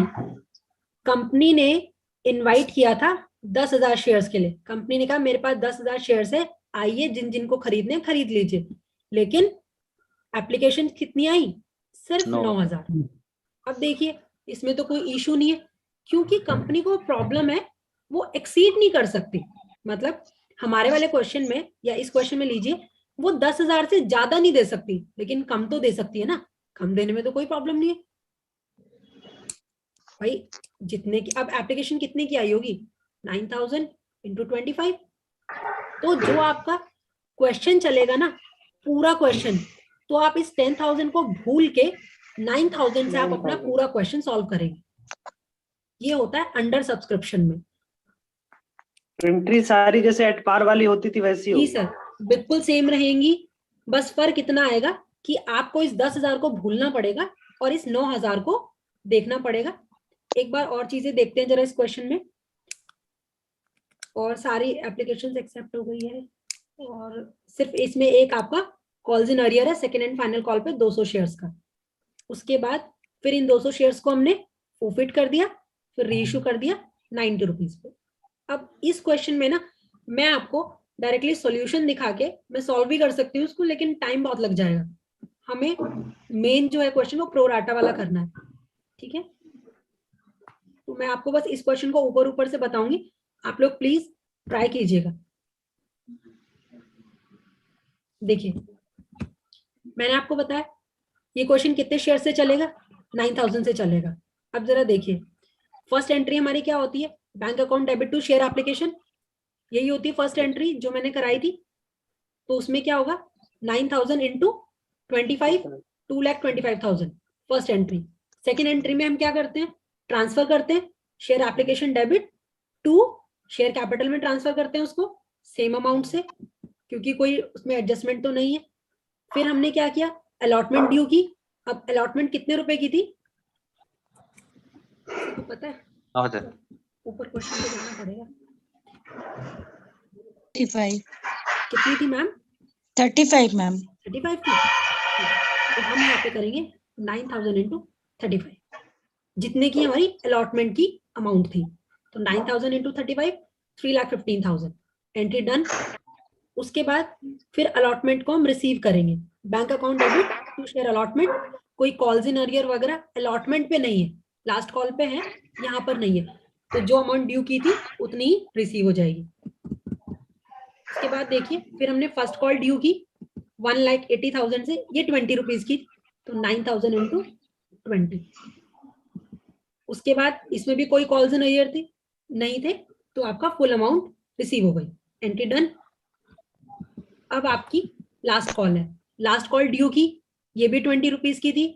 कंपनी ने इनवाइट किया था 10,000 शेयर्स के लिए। कंपनी ने कहा मेरे पास 10,000 शेयर्स है, आइए जिन जिनको खरीदने खरीद लीजिए, लेकिन एप्लीकेशन कितनी आई, सिर्फ 9,000। अब देखिए इसमें तो कोई इशू नहीं है, क्योंकि कंपनी को प्रॉब्लम है वो एक्सीड नहीं कर सकती। मतलब हमारे वाले क्वेश्चन में या इस क्वेश्चन में लीजिए, वो 10,000 से ज्यादा नहीं दे सकती, लेकिन कम तो दे सकती है ना, कम देने में तो कोई प्रॉब्लम नहीं है भाई। जितने की अब एप्लीकेशन कितने की आई होगी, 9,000 इंटू 25। तो जो आपका क्वेश्चन चलेगा ना पूरा क्वेश्चन, तो आप इस 10,000 को भूल के 9,000 से आप अपना पूरा क्वेश्चन सॉल्व करेंगे। ये होता है अंडर सब्सक्रिप्शन में। एंट्री सारी जैसे एट पार वाली होती थी वैसी जी होगी। सर, बिल्कुल सेम रहेंगी, बस फर्क इतना आएगा कि आपको इस 10,000 को भूलना पड़ेगा और इस 9,000 को देखना पड़ेगा। एक बार और चीजें देखते हैं जरा इस क्वेश्चन में। और सारी एप्लीकेशंस एक्सेप्ट हो गई है, और सिर्फ इसमें एक आपका कॉल्स इन अरियर है, सेकेंड एंड फाइनल कॉल पे 200 शेयर्स का। उसके बाद फिर इन 200 शेयर्स को हमने फॉरफिट कर दिया, फिर रीइश्यू कर दिया 90 रुपीज पे। अब इस क्वेश्चन में ना मैं आपको डायरेक्टली सॉल्यूशन दिखा के मैं सॉल्व भी कर सकती हूँ उसको, लेकिन टाइम बहुत लग जाएगा। हमें मेन जो है क्वेश्चन वो प्रोराटा वाला करना है, ठीक है। तो मैं आपको बस इस क्वेश्चन को ऊपर ऊपर से बताऊंगी, आप लोग प्लीज ट्राई कीजिएगा। देखिए मैंने आपको बताया ये क्वेश्चन कितने शेयर से चलेगा, 9,000 से चलेगा। अब जरा देखिए फर्स्ट एंट्री हमारी क्या होती है, bank account debit to share application, यही होती है फर्स्ट एंट्री जो मैंने कराई थी। तो उसमें क्या होगा 9,000 into 25, 2,25,000 first entry. Second entry में हम क्या करते हैं, ट्रांसफर करते हैं share application debit to share capital में ट्रांसफर करते हैं उसको सेम अमाउंट से, क्योंकि कोई उसमें एडजस्टमेंट तो नहीं है। फिर हमने क्या किया, अलॉटमेंट ड्यू की। अब अलॉटमेंट कितने रुपए की थी तो पता है, ऊपर क्वेश्चन पे जाना पड़ेगा। 35 कितनी थी मैम, 35 मैम। 35 थी। तो हम यहाँ पे करेंगे 9,000 इंटू 35, जितने की हमारी अलॉटमेंट की अमाउंट थी। तो 9,000 इंटू 35, 3,15,000, एंट्री डन। उसके बाद फिर अलॉटमेंट को हम रिसीव करेंगे, bank account debit to share allotment. कोई कॉल्स इन अरियर वगैरह अलॉटमेंट पे नहीं है, लास्ट कॉल पे है, यहाँ पर नहीं है। तो जो अमाउंट ड्यू की थी उतनी ही रिसीव हो जाएगी। उसके बाद देखिए फिर हमने फर्स्ट कॉल ड्यू की 1,80,000 से, ये 20 रुपीज की, तो 9,000 इंटू 20। उसके बाद इसमें भी कोई कॉल्स इन अरियर थी नहीं थे, तो आपका फुल अमाउंट रिसीव हो गई, एंट्री डन। अब आपकी लास्ट कॉल है, लास्ट कॉल ड्यू की, ये भी 20 रुपीज की थी,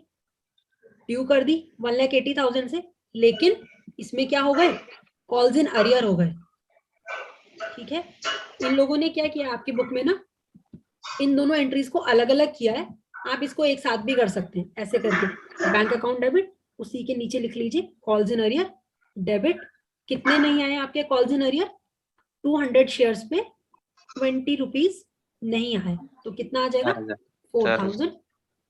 ड्यू कर दी 1,80,000 से, लेकिन इसमें क्या हो गए, कॉल्स इन अरियर हो गए, ठीक है। इन लोगों ने क्या किया आपकी बुक में ना, इन दोनों एंट्रीज को अलग अलग किया है, आप इसको एक साथ भी कर सकते हैं ऐसे करके, बैंक अकाउंट डेबिट, उसी के नीचे लिख लीजिए कॉल्स इन अरियर डेबिट। कितने नहीं आए आपके कॉल्स इन अरियर, 200 शेयर्स पे 20 रुपीज नहीं आए, तो कितना आ जाएगा 4,000।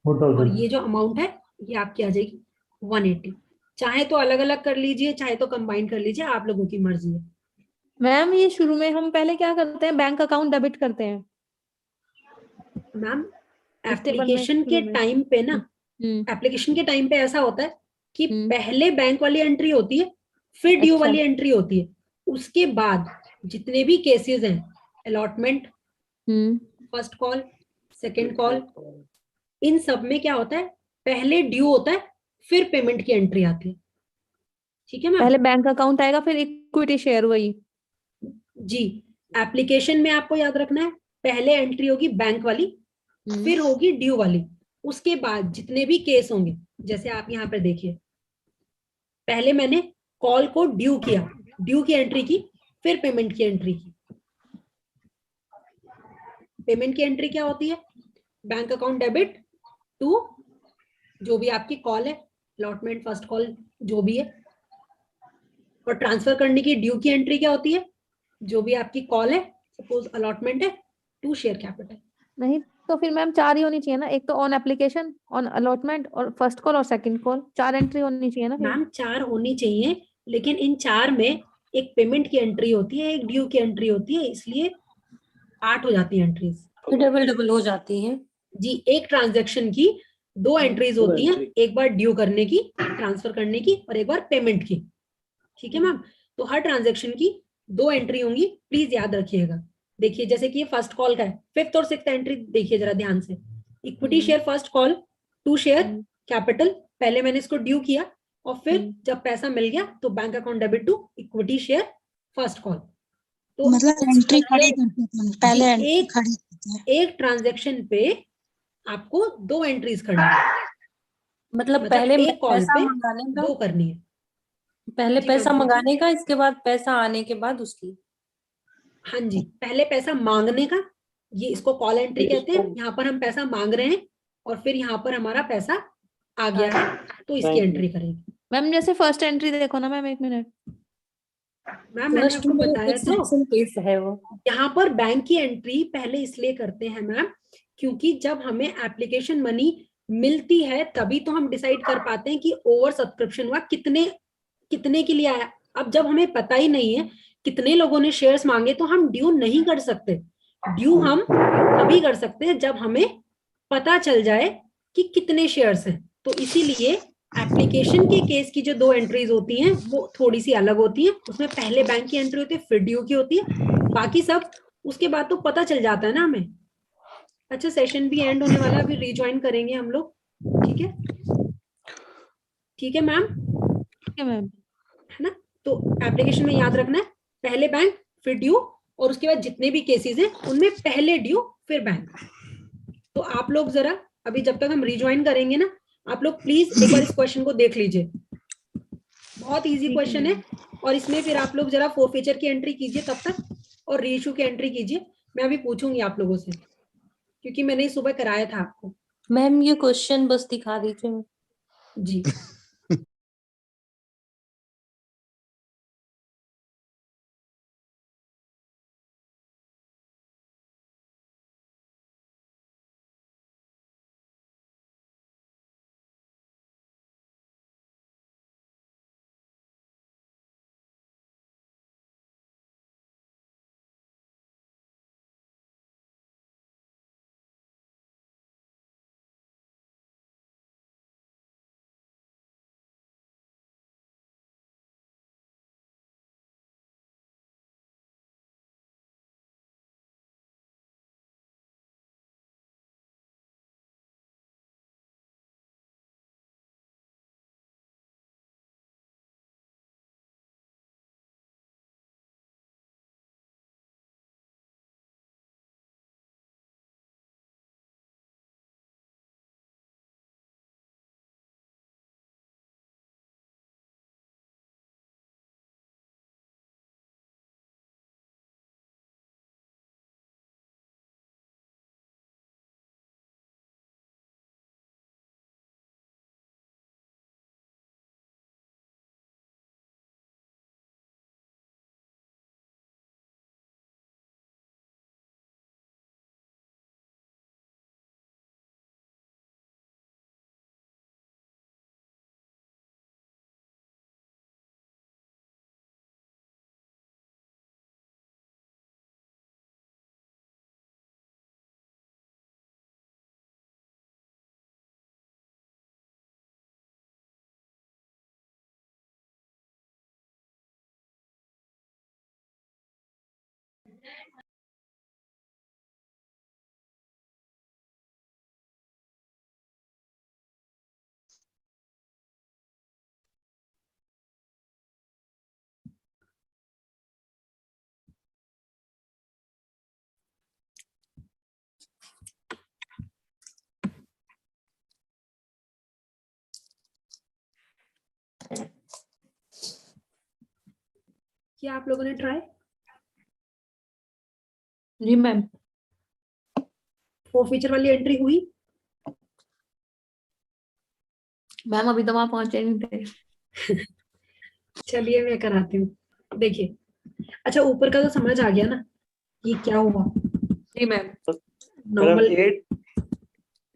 और ये जो अमाउंट है ये आपकी आ जाएगी 180। चाहे तो अलग अलग कर लीजिए, चाहे तो कंबाइन कर लीजिए, आप लोगों की मर्जी है। मैम ये शुरू में हम पहले क्या करते हैं, बैंक अकाउंट डेबिट करते हैं मैम स्टेपल में एप्लीकेशन के शुरू में। टाइम पे ना, हम्म एप्लीकेशन के टाइम पे ऐसा होता है कि हम्म। पहले बैंक वाली एंट्री होती है, फिर ड्यू अच्छा। वाली एंट्री होती है। उसके बाद जितने भी केसेस हैं, allotment, first call, second call, इन सब में क्या होता है, पहले ड्यू होता है, फिर पेमेंट की एंट्री आती है। ठीक है मैम? पहले बैंक अकाउंट आएगा, फिर इक्विटी शेयर वही। जी, एप्लीकेशन में आपको याद रखना है, पहले एंट्री होगी बैंक वाली, फिर होगी ड्यू वाली। उसके बाद जितने भी केस होंगे, जैसे आप यहाँ पर देखिए, पहले मैंने कॉल को ड्यू किया, ड्यू की एंट्री की, फिर पेमेंट की एंट्री की। पेमेंट की एंट्री क्या होती है, बैंक अकाउंट डेबिट टू जो भी आपकी कॉल है, अलॉटमेंट, फर्स्ट कॉल, जो भी है। और ट्रांसफर करने की ड्यू की एंट्री क्या होती है, जो भी आपकी कॉल है, सपोज अलॉटमेंट है, टू शेयर कैपिटल। नहीं तो फिर मैम 4 ही होनी चाहिए ना, एक तो ऑन एप्लीकेशन, ऑन अलॉटमेंट और फर्स्ट कॉल और सेकंड कॉल, 4 एंट्री होनी चाहिए ना फिर। मैम 4 होनी चाहिए, लेकिन इन 4 में एक पेमेंट की एंट्री होती है, एक ड्यू की एंट्री होती है, इसलिए 8 हो जाती है एंट्रीज। डबल डबल हो जाती है। जी, एक ट्रांजैक्शन की 2 एंट्रीज होती हैं, एक बार ड्यू करने की, ट्रांसफर करने की, और एक बार पेमेंट की। ठीक है मैम? तो हर ट्रांजैक्शन की 2 एंट्री होंगी, प्लीज याद रखिएगा। देखिए जैसे कि ये फर्स्ट कॉल का है, 5th और 6th एंट्री देखिए जरा ध्यान से। Equity share first call, to share capital, पहले मैंने इसको ड्यू किया, और फिर जब पैसा मिल गया तो bank account debit to equity share first call. तो मतलब एंट्री खड़ी करते थे, पहले जी, एंट्री खड़ी करते हैं। एक ट्रांजैक्शन पे आपको 2 एंट्रीज करनी है, मतलब मतलब पहले एक कॉल पैसा पे मंगाने का, 2 करनी है। पहले जी मैम पैसा पूछिए। मंगाने का, इसके बाद पैसा आने के बाद उसकी। हाँ जी, पहले पैसा मांगने का, ये इसको कॉल एंट्री कहते हैं। यहाँ पर हम पैसा मांग रहे हैं और फिर यहाँ पर हमारा पैसा आ गया है, तो इसकी एंट्री करेंगे। मैम जैसे फर्स्ट एंट्री देखो ना मैम, 1 मिनट। मैम मैंने फर्स्ट आपको में बताया तो, एक्सेप्शन केस है वो। यहाँ पर बैंक की एंट्री पहले इसलिए करते हैं मैम, क्योंकि जब हमें एप्लीकेशन मनी मिलती है तभी तो हम डिसाइड कर पाते हैं कि ओवर सब्सक्रिप्शन हुआ, कितने कितने के लिए आया। अब जब हमें पता ही नहीं है कितने लोगों ने शेयर्स मांगे, तो हम ड्यू नहीं कर सकते। ड्यू हम तभी कर सकते हैं जब हमें पता चल जाए कि कितने शेयर्स हैं। तो इसीलिए एप्लीकेशन के केस की जो 2 एंट्रीज होती हैं वो थोड़ी सी अलग होती हैं, उसमें पहले बैंक की एंट्री होती है, फिर ड्यू की होती है। बाकी सब उसके बाद तो पता चल जाता है ना हमें। अच्छा, सेशन भी एंड होने वाला है, अभी रिज्वाइन करेंगे हम लोग। ठीक है? ठीक है मैम? ठीक है मैम। है ना? तो एप्लीकेशन में याद रखना है, पहले बैंक, फिर ड्यू, और उसके बाद जितने भी केसेस हैं उनमें पहले ड्यू, फिर बैंक। तो आप लोग जरा अभी जब तक हम रिज्वाइन करेंगे ना, आप लोग प्लीज एक बार इस क्वेश्चन को देख लीजिए, बहुत इजी क्वेश्चन है। और इसमें फिर आप लोग जरा फोरफीचर की एंट्री कीजिए तब तक, और रीइश्यू की एंट्री कीजिए। मैं अभी पूछूंगी आप लोगों से, क्योंकि मैंने सुबह कराया था आपको। मैम ये क्वेश्चन बस दिखा दीजिए। जी क्या आप लोगों ने ट्राई? जी मैम। 4 फीचर वाली एंट्री हुई? मैम अभी तो वहां पहुंचे नहीं थे। चलिए मैं कराती हूँ। देखिए, अच्छा ऊपर का तो समझ आ गया ना, ये क्या हुआ? जी मैम। मैडम नॉर्मल 8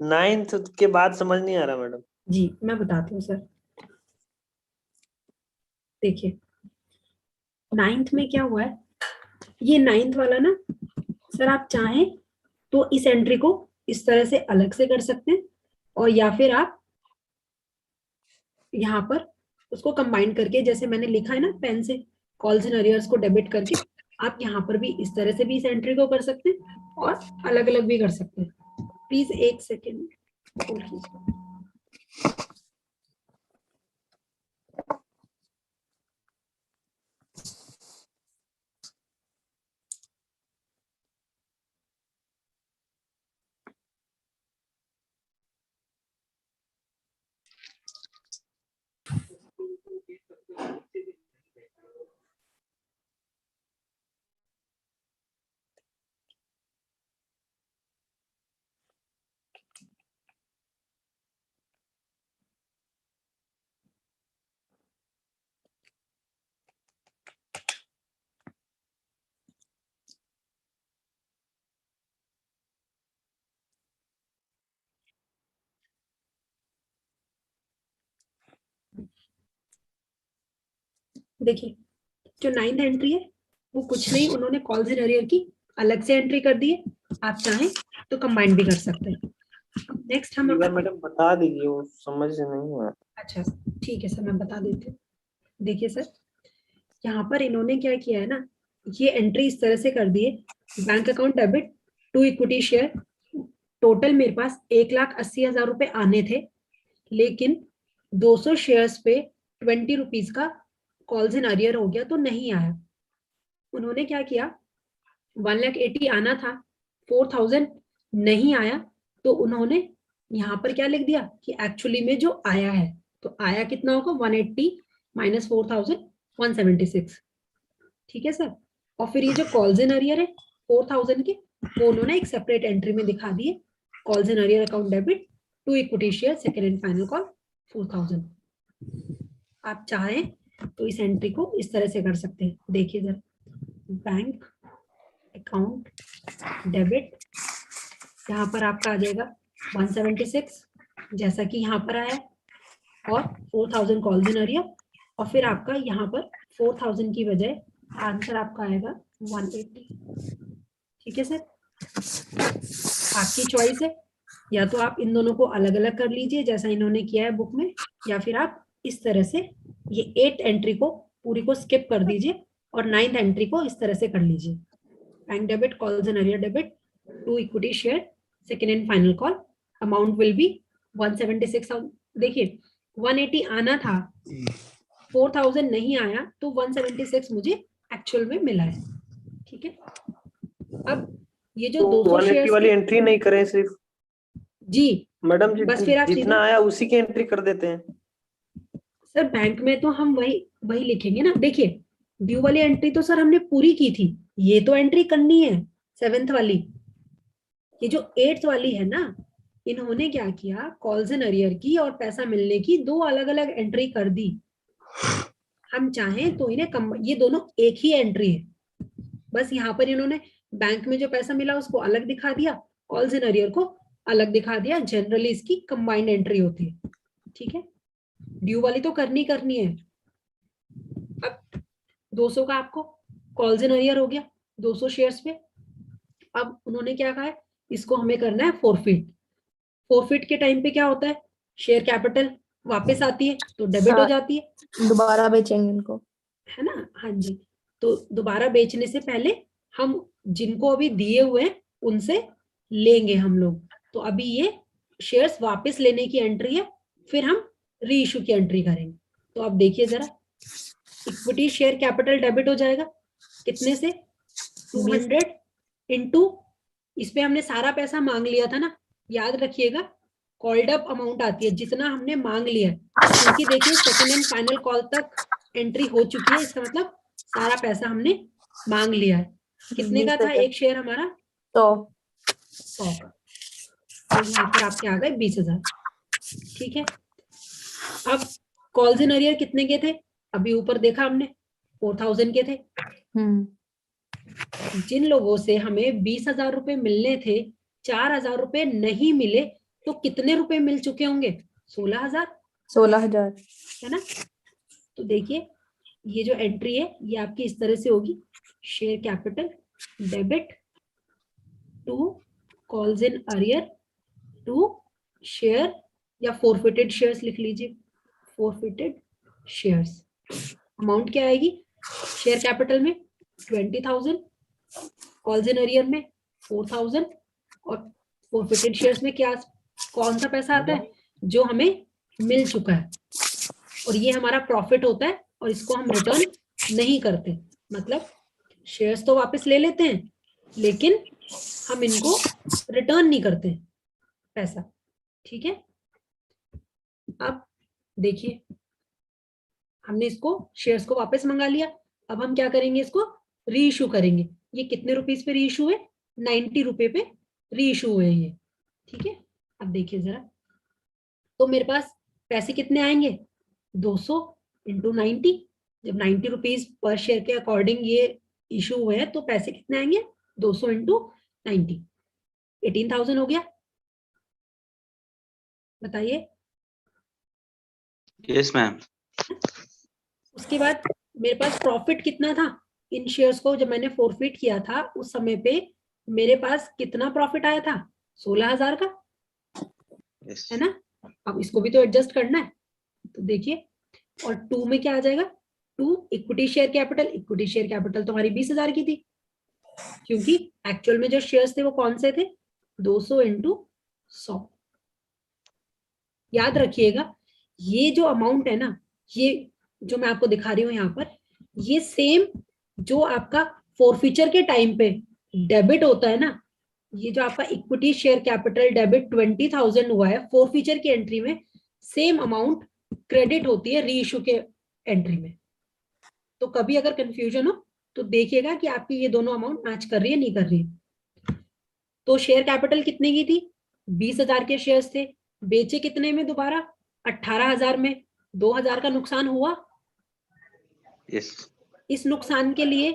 9th के बाद समझ नहीं आ रहा मैडम। जी मैं बताती हूँ सर। देखिए 9th में क्या हुआ है, ये 9th वाला ना सर, आप चाहें तो इस एंट्री को इस तरह से अलग से कर सकते हैं, और या फिर आप यहाँ पर उसको कंबाइन करके, जैसे मैंने लिखा है ना पेन से, कॉल्स एंड अरियर्स को डेबिट करके, आप यहाँ पर भी इस तरह से भी इस एंट्री को कर सकते हैं और अलग अलग भी कर सकते हैं। प्लीज एक सेकेंड। देखिए जो 9th एंट्री है वो कुछ नहीं, उन्होंने कॉल्स एंड अरियर की अलग से एंट्री कर दी है, आप चाहें तो कंबाइन भी कर सकते हैं। नेक्स्ट हम मैडम बता दीजिए, वो समझ नहीं आया। अच्छा ठीक है सर, मैं बता देती हूँ। देखिए सर, यहाँ पर इन्होंने क्या किया है ना, ये एंट्री इस तरह से कर दी है, bank account debit to equity share. Total मेरे पास 1,80,000 रुपए आने थे, लेकिन 200 शेयर्स पे 20 रुपीज का कॉल्स इन अरियर हो गया तो नहीं आया। उन्होंने क्या किया, 1,80,000 आना था, 4,000 नहीं आया, तो उन्होंने यहाँ पर क्या लिख दिया कि एक्चुअली में जो आया है, तो आया कितना होगा 180 माइनस 4,000 176। ठीक है सर। और फिर ये जो कॉल्स इन अरियर है 4,000 के, वो उन्होंने एक सेपरेट एंट्री में दिखा दिए, calls in arrear account debit to equity share second and final call 4,000। आप चाहें तो इस एंट्री को इस तरह से कर सकते हैं। देखिए सर, बैंक अकाउंट डेबिट, यहाँ पर आपका आ जाएगा 176 जैसा कि यहाँ पर आया, और 4,000 कॉल्स इन अरियर, और फिर आपका यहाँ पर 4,000 की बजाय आंसर आपका आएगा 180। ठीक है सर, आपकी चॉइस है, या तो आप इन दोनों को अलग अलग कर लीजिए जैसा इन्होंने किया है बुक में, या फिर आप इस तरह से ये 8th एंट्री को पूरी को स्किप कर दीजिए और 9th एंट्री को इस तरह से कर लीजिए। Bank debit calls and arrear debit to equity share second and final call, amount will be 176। देखिए 180 आना था, 4,000 नहीं आया, तो 176 मुझे एक्चुअल में मिला है। ठीक है, अब ये जो 200 शेयर्स वाली एंट्री नहीं करें सिर्फ जी मैडम जी, बस फिर आप जितना आया उसी की एंट्री कर देते हैं। सर बैंक में तो हम वही लिखेंगे ना। देखिए ड्यू वाली एंट्री तो सर हमने पूरी की थी, ये तो एंट्री करनी है 7th वाली। ये जो 8th वाली है ना, इन्होंने क्या किया, कॉल्स एंड अरियर की और पैसा मिलने की 2 अलग अलग एंट्री कर दी। हम चाहें तो इन्हें ये दोनों एक ही एंट्री है, बस यहाँ पर इन्होंने बैंक में जो पैसा मिला उसको अलग दिखा दिया, कॉल्स एंड अरियर को अलग दिखा दिया। जनरली इसकी कंबाइंड एंट्री होती है। ठीक है, ड्यू वाली तो करनी है। अब 200 का आपको कॉल्स एंड अरियर हो गया 200 शेयर्स पे। अब उन्होंने क्या कहा है, इसको हमें करना है फोरफिट। फोरफिट के टाइम पे क्या होता है, शेयर कैपिटल वापस आती है तो डेबिट हो जाती है, दोबारा बेचेंगे इनको, है ना। हाँ जी, तो दोबारा बेचने से पहले हम जिनको अभी दिए हुए हैं उनसे लेंगे हम लोग। तो अभी ये शेयर्स वापस लेने की एंट्री है, फिर हम री इशू की एंट्री करेंगे। तो आप देखिए जरा, इक्विटी शेयर कैपिटल डेबिट हो जाएगा कितने से, 200 इंटू, इस पे हमने सारा पैसा मांग लिया था ना, याद रखिएगा कॉल्ड अप अमाउंट आती है जितना हमने मांग लिया है, क्योंकि देखिए सेकंड एंड फाइनल कॉल तक एंट्री हो चुकी है, इसका मतलब सारा पैसा हमने मांग लिया है। कितने का था एक शेयर हमारा, 100 का, तो यहाँ पर आपके आ गए 20,000। ठीक है, अब कॉल्स इन अरियर कितने के थे, अभी ऊपर देखा हमने 4,000 के थे। जिन लोगों से हमें 20,000 रुपए मिलने थे, 4,000 रुपए नहीं मिले, तो कितने रुपए मिल चुके होंगे, 16,000 है ना। तो देखिए ये जो एंट्री है ये आपकी इस तरह से होगी, share capital debit to calls in arrear to share, या फोरफिटेड शेयर्स लिख लीजिए, फोरफिटेड शेयर्स। अमाउंट क्या आएगी, शेयर कैपिटल में 20,000, कॉल्स इन अरियर में 4,000, और फोरफिटेड शेयर्स में क्या, कौन सा पैसा आता है, जो हमें मिल चुका है, और ये हमारा प्रॉफिट होता है, और इसको हम रिटर्न नहीं करते। मतलब शेयर्स तो वापस ले लेते हैं, लेकिन हम इनको रिटर्न नहीं करते पैसा। ठीक है, अब देखिए हमने इसको शेयर्स को वापस मंगा लिया, अब हम क्या करेंगे, इसको री इशू करेंगे। ये कितने रुपीस पे री इशू है, 90 रुपए पे री इशू हुए ये। ठीक है, अब देखिए जरा, तो मेरे पास पैसे कितने आएंगे, 200 इंटू 90, जब 90 रुपीज पर शेयर के अकॉर्डिंग ये इशू हुए हैं, तो पैसे कितने आएंगे, 200 इंटू 90, 18,000 हो गया। बताइए। Yes ma'am. उसके बाद मेरे पास प्रॉफिट कितना था, इन शेयर्स को जब मैंने फोरफिट किया था उस समय पे मेरे पास कितना प्रॉफिट आया था, 16,000 का, यस है ना। अब इसको भी तो एडजस्ट करना है, तो देखिए, और 2 में क्या आ जाएगा, 2 equity share capital, equity share capital तो हमारी 20,000 की थी, क्योंकि एक्चुअल में जो शेयर्स थे वो कौन से थे, 200 इंटू 100। याद रखिएगा ये जो अमाउंट है ना, ये जो मैं आपको दिखा रही हूँ यहाँ पर, ये सेम जो आपका फोरफीचर के टाइम पे डेबिट होता है ना, ये जो आपका इक्विटी शेयर कैपिटल डेबिट 20,000 हुआ है फोरफीचर की एंट्री में, सेम अमाउंट क्रेडिट होती है री इशू के एंट्री में। तो कभी अगर कंफ्यूजन हो तो देखिएगा कि आपकी ये दोनों अमाउंट मैच कर रही है नहीं कर रही है। तो शेयर कैपिटल कितने की थी, 20,000 के शेयर्स थे, बेचे कितने में दोबारा, 18,000 में, 2,000 का नुकसान हुआ। यस। इस नुकसान के लिए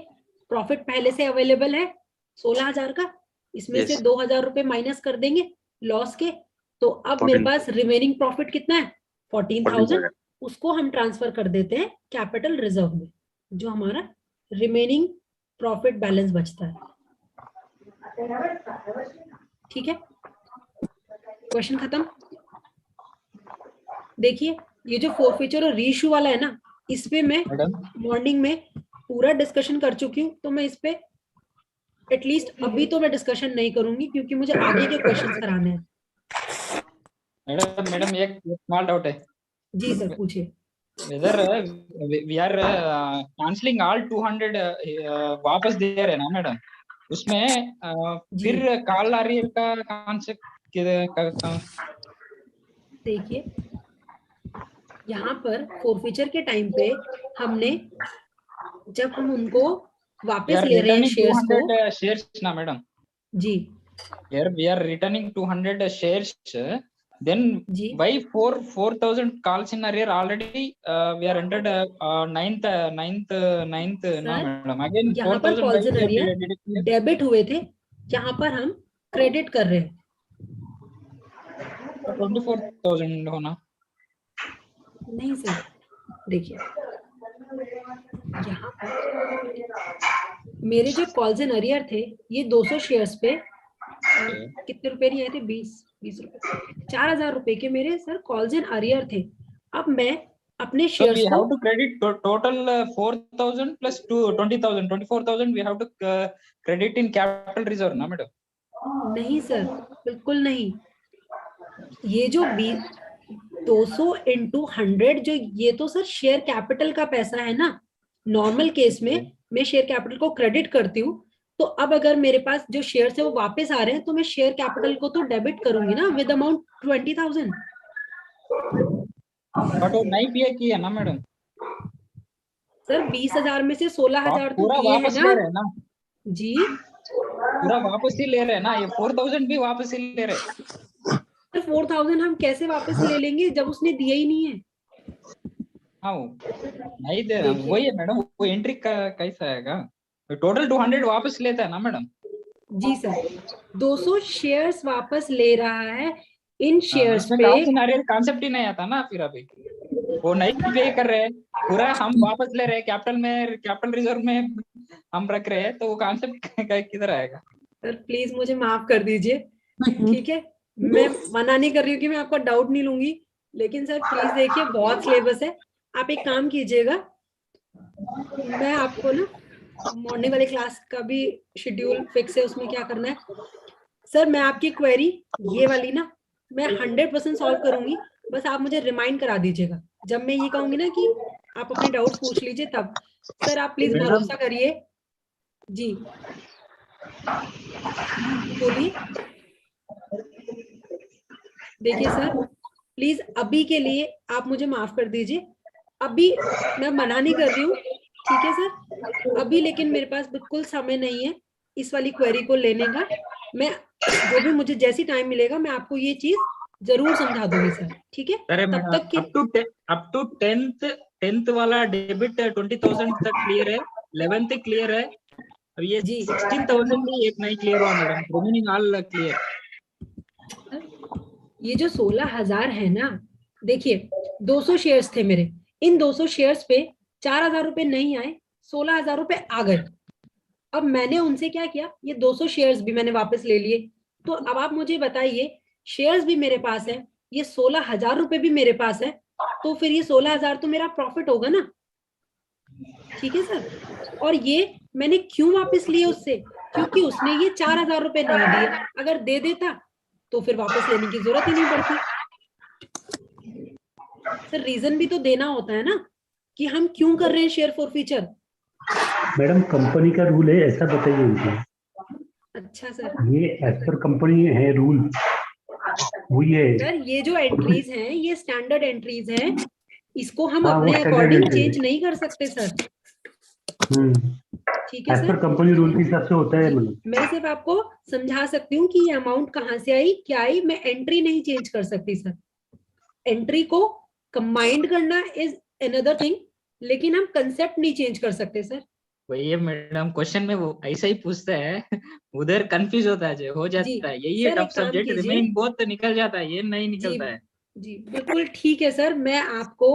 प्रॉफिट पहले से अवेलेबल है 16,000 का, इसमें से 2,000 रुपए माइनस कर देंगे लॉस के, तो अब मेरे पास रिमेनिंग प्रॉफिट कितना है, 14,000, उसको हम ट्रांसफर कर देते हैं कैपिटल रिजर्व में, जो हमारा रिमेनिंग प्रॉफिट बैलेंस बचता है। ठीक है, क्वेश्चन खत्म। देखिए ये जो फोरफीचर और रीइश्यू वाला है ना, इस पे मैं मॉर्निंग में पूरा डिस्कशन कर चुकी हूँ, तो मैं इस पे एटलीस्ट अभी तो मैं डिस्कशन नहीं करूंगी, क्योंकि मुझे आगे के क्वेश्चंस कराने हैं। मैडम एक स्मॉल डाउट है। जी सर पूछिए। Whether we are cancelling all 200 वापस दे रहे हैं ना मैडम, उसमें फिर कॉल अरियर का कॉन्सेप्ट देखिए यहाँ पर फोरफीचर के टाइम पे हमने, जब हम उनको वापस ले रहे हैं शेयर्स को, शेयर्स ना madam ji, here we are returning 200 shares, then by 4,000 calls in arrear already we are entered 9th ना मैडम, again यहाँ पर कॉल्स इन अरियर डेबिट हुए थे, यहाँ पर हम क्रेडिट कर रहे हैं, 24,000 होना नहीं सर। देखिए यहाँ पर मेरे जो कॉल्स इन अरियर थे, ये 200 शेयर्स पे कितने रुपए नहीं आए थे, 20 रुपए, 4,000 रुपए के मेरे सर कॉल्स इन अरियर थे। अब मैं अपने So शेयर्स we को have to credit total 4,000 plus 20,000, 24,000 we have to credit in capital reserve, ना मैडम? नहीं सर, बिल्कुल नहीं। ये जो 200 इंटू 100 जो ये तो सर शेयर कैपिटल का पैसा है ना। नॉर्मल केस में मैं शेयर कैपिटल को क्रेडिट करती हूँ, तो अब अगर मेरे पास जो शेयर है वो वापस आ रहे हैं तो मैं शेयर कैपिटल को तो डेबिट करूंगी ना विद अमाउंट 20,000। बट वो नहीं पे किया ना मैडम? सर 20,000 में से 16,000 तो पूरा किए हैं वापस ले रहे हैं ना ना? जी। पूरा वापस ही ले रहे हैं ना, ये 4,000 भी वापस ही ले रहे हैं। सर 4,000 हम कैसे वापस ले लेंगे जब उसने दिया ही नहीं है। हाँ नहीं दे रहा, वही है मैडम, वो एंट्री का कैसा आएगा? टोटल 200 वापस लेता है ना मैडम? जी सर, 200 शेयर्स वापस ले रहा है इन शेयर्स इसमें पे। कॉन्सेप्ट ही नहीं आता ना फिर अभी। वो नहीं पे कर रहे हैं, पूरा हम वापस ले रहे हैं, कैपिटल रिजर्व में हम रख रहे हैं, तो वो कॉन्सेप्ट किधर आएगा? सर प्लीज मुझे माफ कर दीजिए, ठीक है। मैं मना नहीं कर रही हूँ कि मैं आपका डाउट नहीं लूंगी, लेकिन सर प्लीज देखिए बहुत सिलेबस है। आप एक काम कीजिएगा, मैं आपको ना मॉर्निंग वाले क्लास का भी शेड्यूल फिक्स है, उसमें क्या करना है सर, मैं आपकी क्वेरी ये वाली ना मैं 100% सॉल्व करूंगी। बस आप मुझे रिमाइंड करा दीजिएगा जब मैं ये कहूंगी ना कि आप अपने डाउट्स पूछ लीजिए तब। सर आप प्लीज भरोसा करिए जी, बोलिए। देखिए सर प्लीज अभी के लिए आप मुझे माफ कर दीजिए, अभी मैं मना नहीं कर रही हूँ, ठीक है सर अभी, लेकिन मेरे पास बिल्कुल समय नहीं है इस वाली क्वेरी को लेने का। मैं जो भी मुझे जैसी टाइम मिलेगा मैं आपको ये चीज जरूर समझा दूंगी सर, ठीक है। अरे तब मैडम तक के अप टू 10th वाला डेबिट 20,000 तक क्लियर है, 11th क्लियर है, अब ये जी 16,000 भी एक नहीं क्लियर हुआ मैडम, रिमेनिंग ऑल क्लियर। ये जो 16,000 है ना, देखिए 200 शेयर्स थे मेरे, इन 200 शेयर्स पे 4,000 रुपए नहीं आए, 16,000 रुपए आ गए। अब मैंने उनसे क्या किया, ये 200 शेयर्स भी मैंने वापस ले लिए। तो अब आप मुझे बताइए, शेयर्स भी मेरे पास है, ये 16,000 रुपए भी मेरे पास है, तो फिर ये 16,000 तो मेरा प्रॉफिट होगा ना, ठीक है सर। और ये मैंने क्यों वापस लिए उससे, क्योंकि उसने ये 4,000 रुपए नहीं दिए, अगर दे देता तो फिर वापस लेने की जरूरत ही नहीं पड़ती। सर रीजन भी तो देना होता है ना कि हम क्यों कर रहे हैं शेयर फॉरफीचर। मैडम कंपनी का रूल है, ऐसा बताइए उनको। अच्छा सर, ये एज पर कंपनी है रूल, वो ये सर ये जो एंट्रीज हैं ये स्टैंडर्ड एंट्रीज हैं, इसको हम हाँ, वो अपने standard अकॉर्डिंग entry चेंज है। नहीं कर सकते सर, ठीक है as per sir. Company rule के हिसाब से होता है मतलब। मैं सिर्फ आपको समझा सकती हूँ कि ये अमाउंट कहाँ से आई, क्या आई, मैं एंट्री नहीं चेंज कर सकती सर। एंट्री को कंबाइंड करना इज अनदर थिंग, लेकिन हम कंसेप्ट नहीं चेंज कर सकते सर। वही है मैडम, क्वेश्चन में वो ऐसा ही पूछता है, उधर कंफ्यूज होता है, हो जाता है, यही है सर, टफ एक काम सब्जेक्ट, कीजिए। रिमेनिंग बहुत निकल जाता है, ये नहीं निकलता है। जी बिल्कुल ठीक है सर, मैं आपको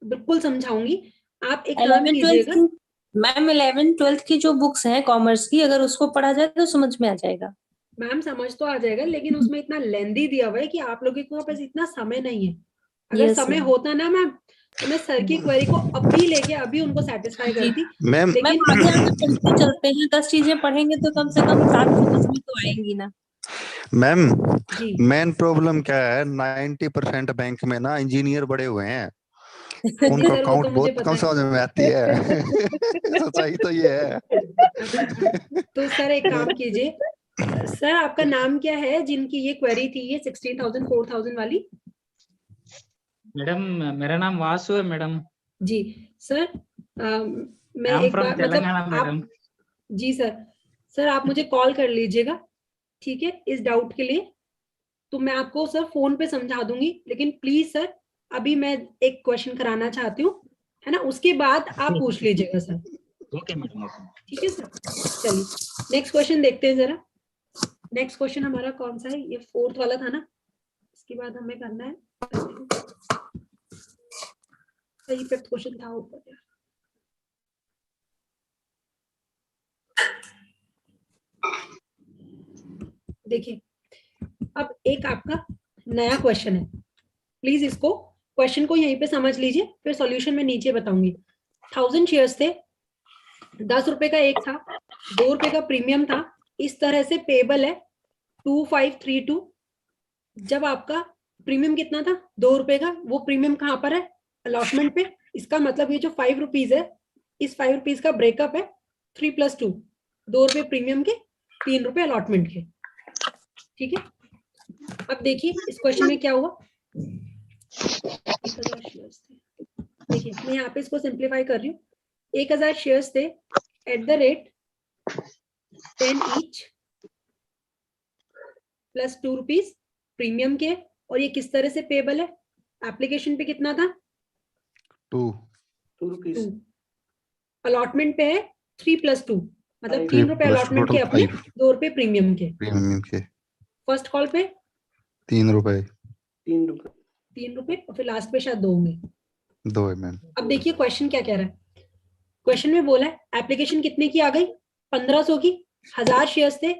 बिल्कुल समझाऊंगी। आप एक काम 11th 12th कीजिएगा। की मैम, 11th 12th की जो बुक्स हैं कॉमर्स की, अगर उसको पढ़ा जाए तो समझ में आ जाएगा। मैम समझ तो आ जाएगा, लेकिन उसमें इतना लेंदी दिया हुआ है कि आप लोगों के पास इतना समय नहीं है। अगर Yes, समय ma'am. होता ना मैम, तो मैं सर की क्वेरी को अभी लेके अभी उनको सेटिस्फाई करती। मैम मैम आगे आगे पढ़ते चलते हैं, 10 चीजें पढ़ेंगे तो कम से कम 7 समझ में तो आएंगी ना। मैम जी मेन प्रॉब्लम क्या है, 90% बैंक में ना इंजीनियर बड़े हुए हैं, जी उनको सर, वो अकाउंट तो मुझे बहुत कम पता समझ में आती है। सच्चाई तो ये है। है। तो सर एक काम कीजिए, सर आपका नाम क्या है जिनकी ये क्वेरी थी, ये 16,000 4,000 वाली? मैडम मेरा नाम वासु है मैडम। जी सर, मैं आई एम एक फ्रॉम बार तेलंगाना मतलब मैडम। आप, जी सर आप मुझे कॉल कर लीजिएगा, ठीक है, इस डाउट के लिए। तो मैं आपको सर फोन पे समझा दूंगी, लेकिन प्लीज सर अभी मैं एक क्वेश्चन कराना चाहती हूँ, है ना, उसके बाद आप पूछ लीजिएगा सर, ओके मैडम। ठीक है सर। चलिए नेक्स्ट क्वेश्चन देखते हैं जरा। नेक्स्ट क्वेश्चन हमारा कौन सा है, ये 4th वाला था ना, इसके बाद हमें करना है सही, 5th क्वेश्चन था ऊपर। देखिए अब एक आपका नया क्वेश्चन है, प्लीज इसको क्वेश्चन को यहीं पे समझ लीजिए, फिर सॉल्यूशन में नीचे बताऊंगी। 1000 शेयर्स थे, 10 रुपए का एक था, 2 रुपए का प्रीमियम था, इस तरह से पेबल है 2532। जब आपका प्रीमियम कितना था 2 रुपए का, वो प्रीमियम कहाँ पर है, अलॉटमेंट पे। इसका मतलब ये जो 5 रुपीज है, इस 5 रुपीज का ब्रेकअप है 3 + 2, 2 रुपए प्रीमियम के, 3 रुपए अलॉटमेंट के। ठीक है, अब देखिए इस क्वेश्चन में क्या हुआ। 1000 शेयर्स थे, देखिए मैं यहाँ पे इसको सिंप्लीफाई कर रही हूँ। 1000 शेयर्स थे at the rate 10 each plus 2 rupees premium के, और ये किस तरह से पेबल है, एप्लीकेशन पे कितना था 2 रुपीज, अलॉटमेंट पे है 3 + 2, मतलब 3 रुपए अलॉटमेंट के अपने, 2 रुपए प्रीमियम के। प्रीमियम के फर्स्ट कॉल पे 3 रुपए, 3 रुपए, 3 रुपए, और फिर लास्ट पे शायद 2 होंगे। 2 है मैम। अब देखिए क्वेश्चन क्या कह रहा है। क्वेश्चन में बोला है एप्लीकेशन कितने की आ गई, 1500 की। 1000 शेयर्स थे,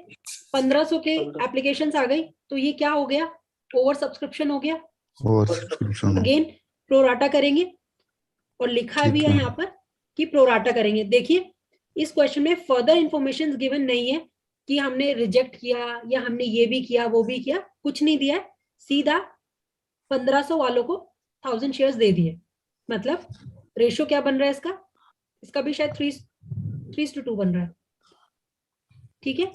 1500 के एप्लीकेशंस आ गई, तो ये क्या हो गया, ओवर सब्सक्रिप्शन हो गया। और सब्सक्रिप्शन अगेन प्रोराटा करेंगे, और लिखा भी है यहाँ पर कि प्रोराटा करेंगे। देखिए इस क्वेश्चन में फर्दर इंफॉर्मेशन गिवन नहीं है कि हमने रिजेक्ट किया या हमने ये भी किया वो भी किया, कुछ नहीं दिया है। सीधा 1500 वालों को 1000 शेयर्स दे दिए। मतलब रेशो क्या बन रहा है इसका, इसका भी शायद 3:2 बन रहा है। ठीक है,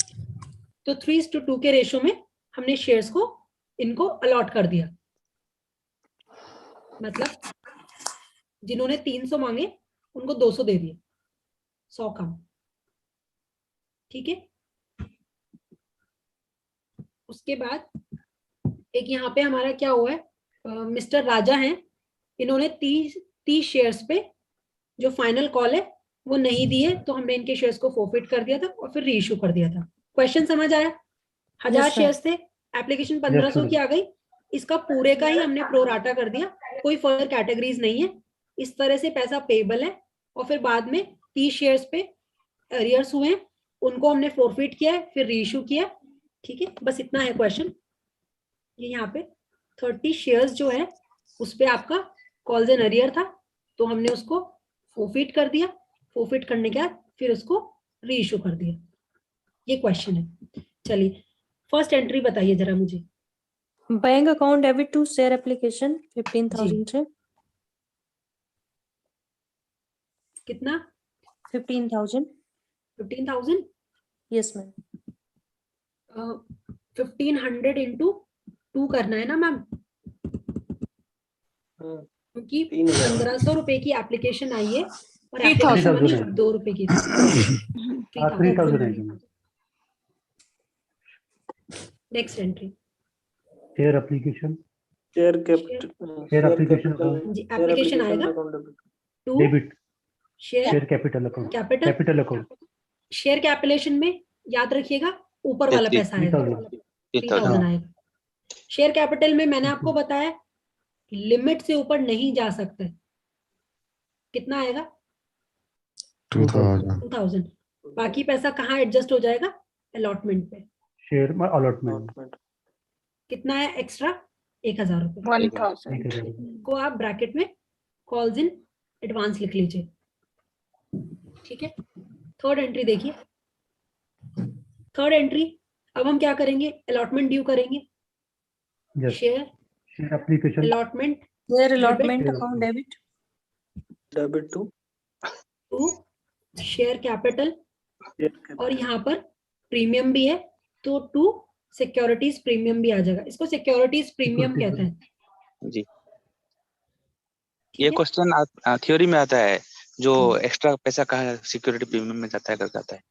तो 3:2 के रेशो में हमने शेयर्स को इनको अलॉट कर दिया। मतलब जिन्होंने 300 मांगे उनको 200 दे दिए, 100 कम। ठीक है, उसके बाद एक यहाँ पे हमारा क्या हुआ है, मिस्टर राजा हैं, इन्होंने 30 शेयर्स पे जो फाइनल कॉल है वो नहीं दिए, तो हमने इनके शेयर्स को फोरफिट कर दिया था और फिर रीइश्यू कर दिया था। क्वेश्चन समझ आया। 1000 शेयर्स थे, एप्लीकेशन 1500 की आ गई, इसका पूरे का ही हमने प्रोराटा कर दिया, कोई फर्दर कैटेगरीज नहीं है। इस तरह से पैसा पेबल है, और फिर बाद में 30 शेयर्स पे अरियर्स हुए, उनको हमने फोरफिट किया है, फिर रीइश्यू किया। ठीक है, बस इतना है क्वेश्चन। ये यहाँ पे 30 शेयर्स जो है उस पे आपका कॉल्स एंड अरियर था, तो हमने उसको फोरफिट कर दिया। फोरफिट करने के बाद फिर उसको रीइश्यू कर दिया। ये क्वेश्चन है। चलिए फर्स्ट एंट्री बताइए जरा मुझे। Bank account debit to share application 15,000 से। कितना, 15,000। 15,000। Yes ma'am. 1500 इंटू 2 करना है ना मैम, क्योंकि 1500 रुपए की एप्लीकेशन आई है और एप्लीकेशन मनी 2 रुपए की थी। 3,000 next entry share application, share capital, share application जी, एप्लीकेशन आएगा to debit, share share capital account, capital capital account, share कैपिटलेशन में याद रखिएगा ऊपर वाला पैसा आएगा 3,000 आएगा। शेयर कैपिटल में मैंने आपको बताया लिमिट से ऊपर नहीं जा सकते। कितना आएगा, 2,000। बाकी पैसा कहाँ एडजस्ट हो जाएगा, अलॉटमेंट पे। शेयर में अलॉटमेंट कितना है एक्स्ट्रा, 1,000 रुपए 1,000 को आप ब्रैकेट में कॉल्स इन एडवांस लिख लीजिए। ठीक है, थर्ड एंट्री देखिए। थर्ड एंट्री अब हम क्या करेंगे, अलॉटमेंट ड्यू करेंगे। Share application allotment, share allotment account debit debit to share capital, और यहाँ पर प्रीमियम भी है तो टू सिक्योरिटीज प्रीमियम भी आ जाएगा। इसको सिक्योरिटीज प्रीमियम कहते हैं जी। ये क्वेश्चन थ्योरी में आता है, जो एक्स्ट्रा पैसा कहाँ सिक्योरिटी प्रीमियम में जाता है कर जाता है।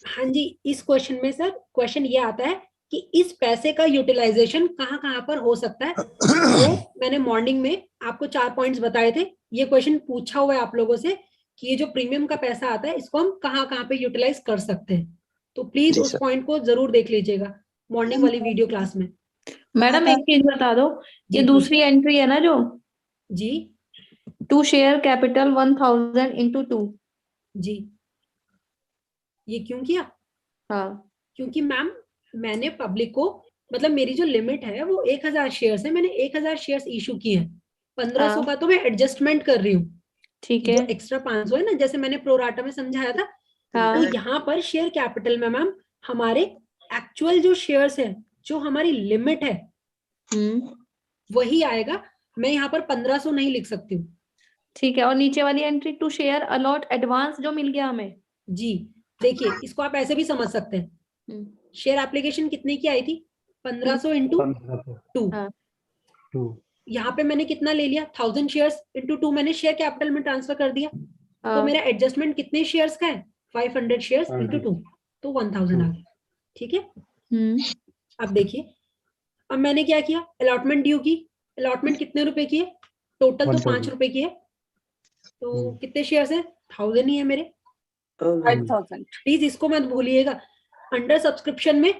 हाँ जी, इस क्वेश्चन में सर क्वेश्चन ये आता है कि इस पैसे का यूटिलाइजेशन कहाँ कहाँ पर हो सकता है। तो मैंने मॉर्निंग में आपको 4 पॉइंट्स बताए थे। ये क्वेश्चन पूछा हुआ है आप लोगों से कि ये जो प्रीमियम का पैसा आता है इसको हम कहाँ कहाँ पे यूटिलाइज कर सकते हैं। तो प्लीज उस पॉइंट को जरूर देख लीजिएगा मॉर्निंग वाली वीडियो क्लास में। मैडम एक चीज बता दो, ये दूसरी एंट्री है ना जो जी, टू शेयर कैपिटल 1,000 इंटू 2। जी, ये क्यों किया? हाँ, क्योंकि मैम मैंने पब्लिक को, मतलब मेरी जो लिमिट है वो 1,000 शेयर्स है, मैंने 1,000 शेयर्स इशू किए हैं। 1500 का तो मैं एडजस्टमेंट कर रही हूँ, ठीक जो है। एक्स्ट्रा 500 है ना, जैसे मैंने प्रोराटा में समझाया था। हाँ। तो यहाँ पर शेयर कैपिटल में मैम हमारे एक्चुअल जो शेयर्स है, जो हमारी लिमिट है, वही आएगा। मैं यहाँ पर 1500 नहीं लिख सकती हूँ। ठीक है, और नीचे वाली entry to share allot advance जो मिल गया हमें। जी देखिए, इसको आप ऐसे भी समझ सकते हैं। शेयर एप्लीकेशन कितने की आई थी? 1500 इंटू 2। यहाँ पे मैंने कितना ले लिया? 1000 शेयर्स इंटू 2 मैंने शेयर कैपिटल में ट्रांसफर कर दिया। तो मेरा एडजस्टमेंट कितने शेयर्स का है? 500 शेयर्स इंटू 2, तो 1000 आ गया। ठीक है। अब देखिए, अब मैंने क्या किया? अलॉटमेंट ड्यू की। अलॉटमेंट कितने रुपए की है? टोटल तो 5 रुपए की है। तो कितने शेयर्स है? 1000 ही है मेरे। 5000। प्लीज इसको मत भूलिएगा। अंडर सब्सक्रिप्शन में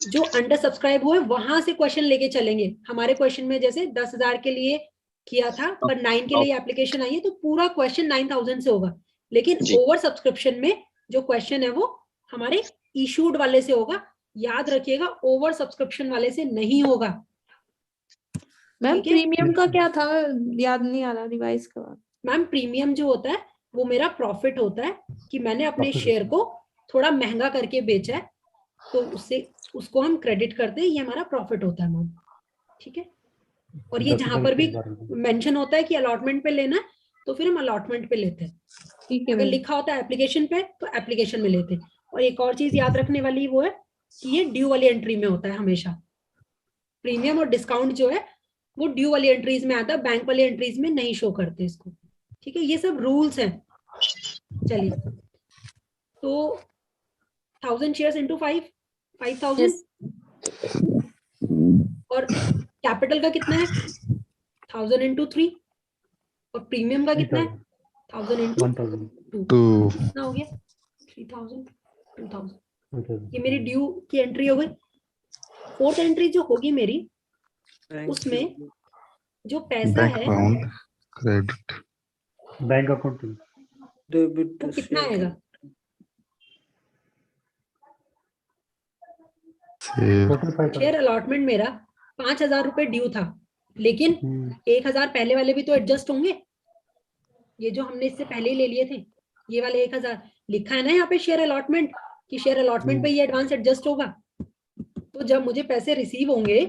जो अंडर सब्सक्राइब हुए वहां से क्वेश्चन लेके चलेंगे। हमारे क्वेश्चन में जैसे 10,000 के लिए किया था, पर 9 के लिए एप्लीकेशन आई है, तो पूरा क्वेश्चन 9000 से होगा। लेकिन ओवर सब्सक्रिप्शन में जो क्वेश्चन है वो हमारे इशूड वाले से होगा। याद रखिएगा, ओवर सब्सक्रिप्शन वाले से नहीं होगा। मैम प्रीमियम का क्या था? याद नहीं आ रहा, रिवाइज करवा। मैम प्रीमियम जो होता है वो मेरा प्रॉफिट होता है कि मैंने अपने शेयर को थोड़ा महंगा करके बेचा है, तो उससे उसको हम क्रेडिट करते हैं। ये हमारा प्रॉफिट होता है मैम। ठीक है। और ये जहां पर भी मेंशन होता है कि अलॉटमेंट पे लेना है, तो फिर हम अलॉटमेंट पे लेते हैं। ठीक है। अगर लिखा होता है एप्लीकेशन पे, तो एप्लीकेशन में लेते हैं। और एक और चीज याद रखने वाली वो है कि ये ड्यू वाली एंट्री में होता है हमेशा। प्रीमियम और डिस्काउंट जो है वो ड्यू वाली एंट्रीज में आता है, बैंक वाली एंट्रीज में नहीं शो करते इसको। ठीक है, ये सब रूल्स हैं। चलिए, तो 1000 शेयर्स इंटू 5000 और कैपिटल का कितना है? 1000 इंटू 3। और प्रीमियम का कितना है? 1000 इंटू 2। कितना हो गया? 3000, 2000। ये मेरी ड्यू की एंट्री हो गई। फोर्थ एंट्री जो होगी मेरी, उसमें जो पैसा है क्रेडिट बैंक अकाउंट डेबिट वो कितना आएगा? शेयर अलॉटमेंट मेरा 5000 रुपए ड्यू था, लेकिन 1000 पहले वाले भी तो एडजस्ट होंगे। ये जो हमने इससे पहले ही ले लिए थे, ये वाले 1000 लिखा है ना यहाँ पे शेयर अलॉटमेंट, कि शेयर अलॉटमेंट पे ये एडवांस एडजस्ट होगा। तो जब मुझे पैसे रिसीव होंगे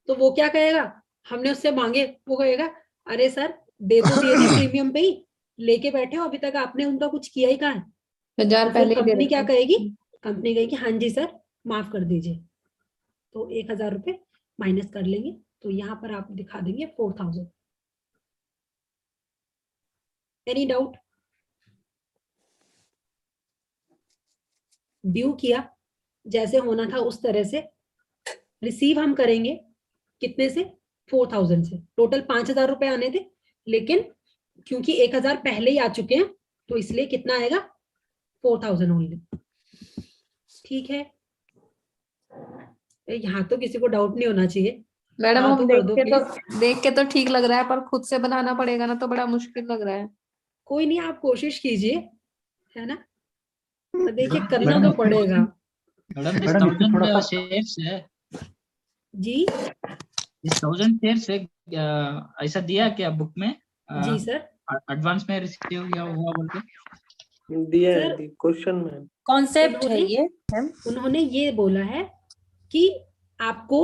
तो वो क्या कहेगा? हमने उससे मांगे, वो कहेगा अरे सर दे तो दिए थे प्रीमियम पे ही, लेके बैठे हो अभी तक, आपने उनका कुछ किया ही कहाँ है? 1000 पहले कंपनी क्या कहेगी? कंपनी कहेगी हाँ जी सर माफ कर दीजिए। तो 1000 रुपए माइनस कर लेंगे, तो यहाँ पर आप दिखा देंगे 4000। Any doubt? ड्यू किया जैसे होना था उस तरह से, रिसीव हम करेंगे कितने से? 4000 से। टोटल 5000 रुपए आने थे, लेकिन क्योंकि 1000 पहले ही आ चुके हैं, तो इसलिए कितना आएगा? 4000 ओनली। ठीक है, यहाँ तो किसी को डाउट नहीं होना चाहिए। मैडम हाँ, हम तो कर दो देख के तो ठीक लग रहा है, पर खुद से बनाना पड़ेगा ना, तो बड़ा मुश्किल लग रहा है। कोई नहीं, आप कोशिश कीजिए, है ना? तो देखिए करना तो पड़ेगा। मैडम 1000 शेयर्स है जी, 1000 शेयर्स है, ऐसा दिया क्या बुक में? जी सर, एडवांस में रिसीव हुआ बोल के दिया है क्वेश्चन में। कॉन्सेप्ट है ये। उन्होंने ये बोला है कि आपको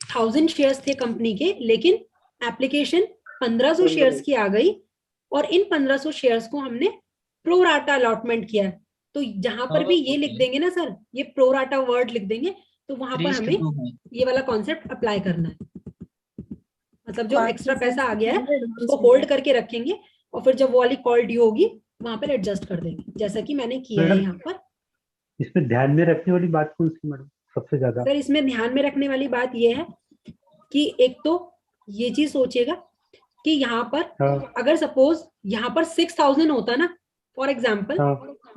1000 शेयर्स थे कंपनी के, लेकिन एप्लीकेशन 1500 शेयर्स की आ गई, और इन 1500 शेयर्स को हमने प्रोराटा अलॉटमेंट किया है। तो जहां पर भी ये लिख देंगे ना सर, ये प्रोराटा वर्ड लिख देंगे, तो वहां पर हमें ये वाला कॉन्सेप्ट अप्लाई करना है। मतलब जो एक्स्ट्रा पैसा आ गया है उसको होल्ड करके रखेंगे, और फिर जब वो वाली कॉल ड्यू होगी वहां पर एडजस्ट कर देंगे, जैसा कि मैंने किया है यहाँ पर। इसमें ध्यान में रखने वाली बात कौन सी मैडम सबसे ज्यादा? सर इसमें ध्यान में रखने वाली बात ये है कि एक तो ये चीज सोचिएगा कि यहाँ पर अगर सपोज यहाँ पर 6000 होता ना, फॉर एग्जाम्पल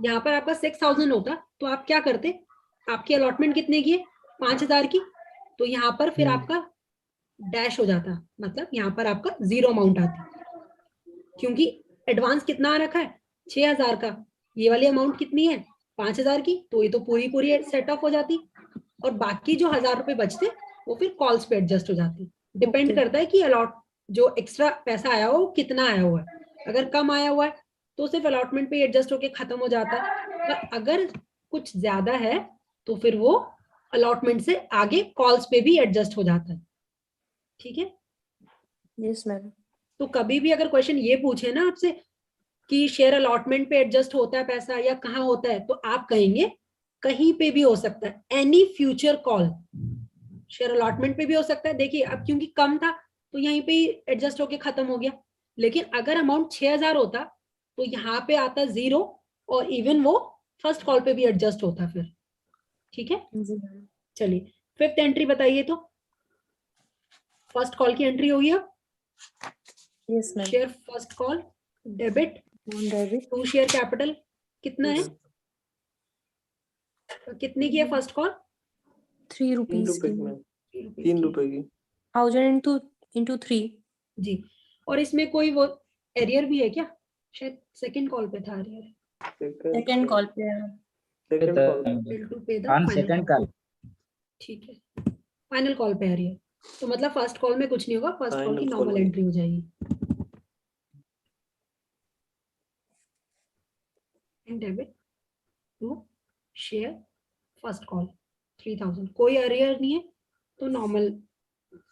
यहाँ पर आपका 6000 होता, तो आप क्या करते? आपकी अलॉटमेंट कितने की है? 5000 की। तो यहाँ पर फिर आपका डैश हो जाता, मतलब यहाँ पर आपका जीरो अमाउंट आती, क्योंकि एडवांस कितना आ रखा है? 6000 का। ये वाली अमाउंट कितनी है? 5000 की। तो ये तो पूरी सेट ऑफ हो जाती, और बाकी जो 1000 रुपए बचते वो फिर कॉल्स पे एडजस्ट हो जाती। डिपेंड करता है कि जो एक्स्ट्रा पैसा आया हो कितना आया हुआ है। अगर कम आया हुआ है तो सिर्फ अलॉटमेंट पे एडजस्ट होके खत्म हो जाता है, और अगर कुछ ज्यादा है तो फिर वो अलॉटमेंट से आगे कॉल्स पे भी एडजस्ट हो जाता है। ठीक है, यस मैम। तो कभी भी अगर क्वेश्चन ये पूछे ना आपसे कि शेयर अलॉटमेंट पे एडजस्ट होता है पैसा या कहाँ होता है, तो आप कहेंगे कहीं पे भी हो सकता है, any future call. Share allotment पे भी हो सकता है, देखिए अब क्योंकि कम था तो यहीं पे ही एडजस्ट होके खत्म हो गया, लेकिन अगर अमाउंट 6000 होता तो यहाँ पे आता 0 और इवन वो फर्स्ट कॉल पे भी एडजस्ट होता फिर। ठीक है, चलिए फिफ्थ एंट्री बताइए। तो फर्स्ट कॉल की एंट्री होगी अब। Yes ma'am. Share first call debit to share capital कितना है, कितने की है फर्स्ट कॉल? 3 रुपीज की। 3 रुपए की। 1000 into 3 जी। और इसमें कोई वो एरियर भी है क्या? शायद सेकंड कॉल पे था एरियर। सेकंड कॉल पे है। Second call. Bill to pay the On final second call. call. ठीक है, फाइनल कॉल पे एरियर, तो मतलब फर्स्ट कॉल में कुछ नहीं होगा, फर्स्ट कॉल की Final नॉर्मल call में। एंट्री हो जाएगी। And debit to share first call 3000, कोई एरियर नहीं है तो नॉर्मल